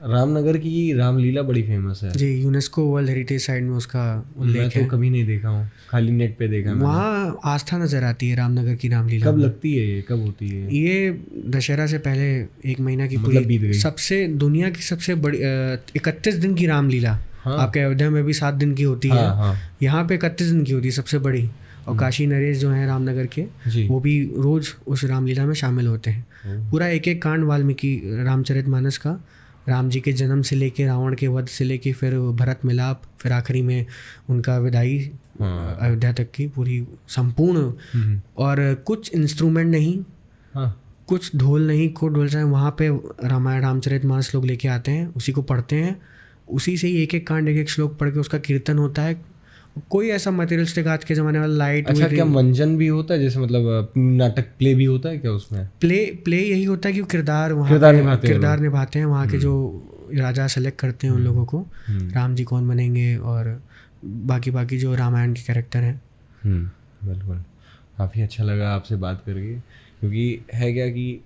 रामनगर की रामलीला बड़ी फेमस है जी, यूनेस्को वर्ल्ड हेरिटेज साइट में उसका उल्लेख है। मैं तो कभी नहीं देखा हूँ, खाली नेट पे देखा है। वहाँ आस्था नजर आती है रामनगर की रामलीला। कब लगती है ये, कब होती है ये? दशहरा से पहले 1 महीना की पूरी बीत गई। सबसे दुनिया की सबसे बड़ी 31 दिन की रामलीला। आपके अयोध्या में भी 7 दिन की होती है, यहाँ पे 31 दिन की होती है सबसे बड़ी। और काशी नरेश जो हैं रामनगर के, वो भी रोज उस रामलीला में शामिल होते हैं। पूरा एक एक कांड वाल्मीकि रामचरितमानस का, राम जी के जन्म से लेके रावण के वध से लेके फिर भरत मिलाप, फिर आखिरी में उनका विदाई अयोध्या तक की पूरी संपूर्ण। और कुछ इंस्ट्रूमेंट नहीं, कुछ ढोल नहीं, को ढोल से वहाँ पे रामायण रामचरितमानस लोग लेके आते हैं, उसी को पढ़ते हैं, उसी से ही एक एक कांड, एक एक श्लोक पढ़ के उसका कीर्तन होता है। कोई ऐसा मटेरियलिस्टिक आज के ज़माने वाला लाइट। अच्छा, क्या मंजन भी होता है? जैसे मतलब नाटक प्ले भी होता है क्या उसमें? प्ले यही होता है कि किरदार निभाते हैं वहाँ के जो राजा सेलेक्ट करते हैं उन लोगों को, राम जी कौन बनेंगे और बाकी जो रामायण के कैरेक्टर हैं। बिल्कुल, काफ़ी अच्छा लगा आपसे बात करके, क्योंकि है क्या कि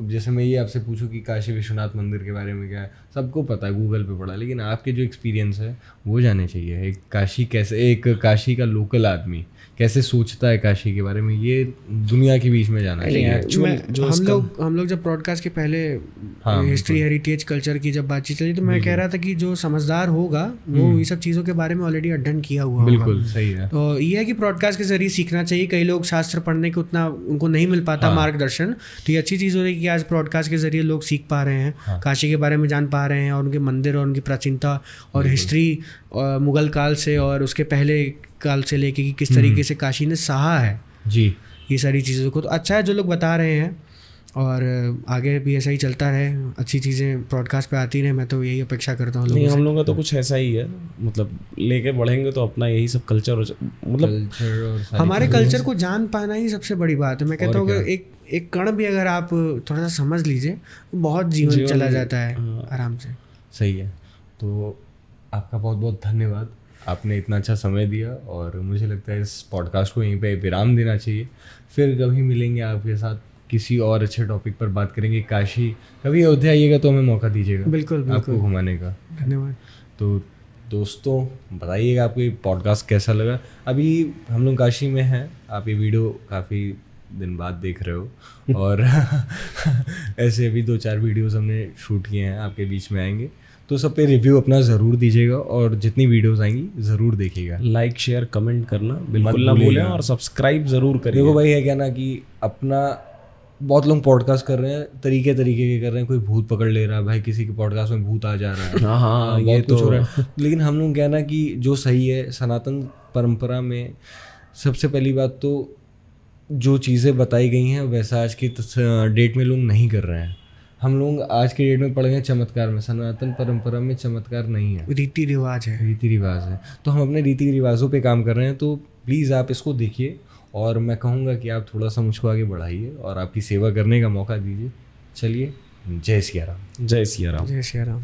जैसे मैं ये आपसे पूछूं कि काशी विश्वनाथ मंदिर के बारे में क्या है, सबको पता है, गूगल पे पढ़ा, लेकिन आपके जो एक्सपीरियंस है वो जाने चाहिए। एक काशी का लोकल आदमी कैसे सोचता है काशी के बारे में, ये दुनिया के बीच में जाना चाहिए। हम लोग जब ब्रॉडकास्ट के पहले हिस्ट्री हेरिटेज कल्चर की जब बातचीत चली, तो मैं कह रहा था कि जो समझदार होगा वो ये सब चीज़ों के बारे में ऑलरेडी अध्ययन किया हुआ होगा। बिल्कुल सही है। तो ये है कि ब्रॉडकास्ट के जरिए सीखना चाहिए। कई लोग शास्त्र पढ़ने के उतना उनको नहीं मिल पाता मार्गदर्शन, तो ये अच्छी चीज़ हो रही है कि आज ब्रॉडकास्ट के जरिए लोग सीख पा रहे हैं, काशी के बारे में जान पा रहे हैं, और उनके मंदिर और उनकी प्राचीनता और हिस्ट्री मुगल काल से और उसके पहले काल से लेके कि किस तरीके से काशी ने सहा है जी ये सारी चीज़ों को। तो अच्छा है जो लोग बता रहे हैं, और आगे भी ऐसा ही चलता रहे, अच्छी चीज़ें ब्रॉडकास्ट पे आती रहे। मैं तो यही अपेक्षा करता हूँ। हम लोगों का तो कुछ ऐसा ही है, मतलब लेके बढ़ेंगे तो अपना यही सब कल्चर, मतलब हमारे कल्चर को जान पाना ही सबसे बड़ी बात है। मैं कहता हूँ अगर एक कण भी अगर आप थोड़ा सा समझ लीजिए, बहुत जीवन चला जाता है आराम से। सही है। तो आपका बहुत बहुत धन्यवाद, आपने इतना अच्छा समय दिया, और मुझे लगता है इस पॉडकास्ट को यहीं पे विराम देना चाहिए। फिर कभी मिलेंगे आपके साथ, किसी और अच्छे टॉपिक पर बात करेंगे। काशी कभी अयोध्या आइएगा तो हमें मौका दीजिएगा बिल्कुल आपको घुमाने का। धन्यवाद। तो दोस्तों बताइएगा आपको ये पॉडकास्ट कैसा लगा। अभी हम लोग काशी में हैं, आप ये वीडियो काफ़ी दिन बाद देख रहे हो, और ऐसे अभी 2-4 वीडियोस हमने शूट किए हैं, आपके बीच में आएंगे, तो सब पे रिव्यू अपना ज़रूर दीजिएगा, और जितनी वीडियोस आएंगी ज़रूर देखिएगा। लाइक शेयर कमेंट करना बिल्कुल ना भूलें, और सब्सक्राइब ज़रूर करिए। देखो भाई है क्या ना कि अपना बहुत लोग पॉडकास्ट कर रहे हैं, तरीके के कर रहे हैं, कोई भूत पकड़ ले रहा है भाई, किसी के पॉडकास्ट में भूत आ जा रहा है, हाँ ये तो हो रहा है। लेकिन हम लोग क्या ना कि जो सही है सनातन परंपरा में, सबसे पहली बात तो जो चीज़ें बताई गई हैं वैसा आज की डेट में लोग नहीं कर रहे हैं। हम लोग आज के डेट में पड़ गए चमत्कार में। सनातन परंपरा में चमत्कार नहीं है, रीति रिवाज है। तो हम अपने रीति रिवाजों पे काम कर रहे हैं। तो प्लीज़ आप इसको देखिए, और मैं कहूँगा कि आप थोड़ा सा मुझको आगे बढ़ाइए और आपकी सेवा करने का मौका दीजिए। चलिए, जय सिया राम। जय सिया राम। जय सिया राम।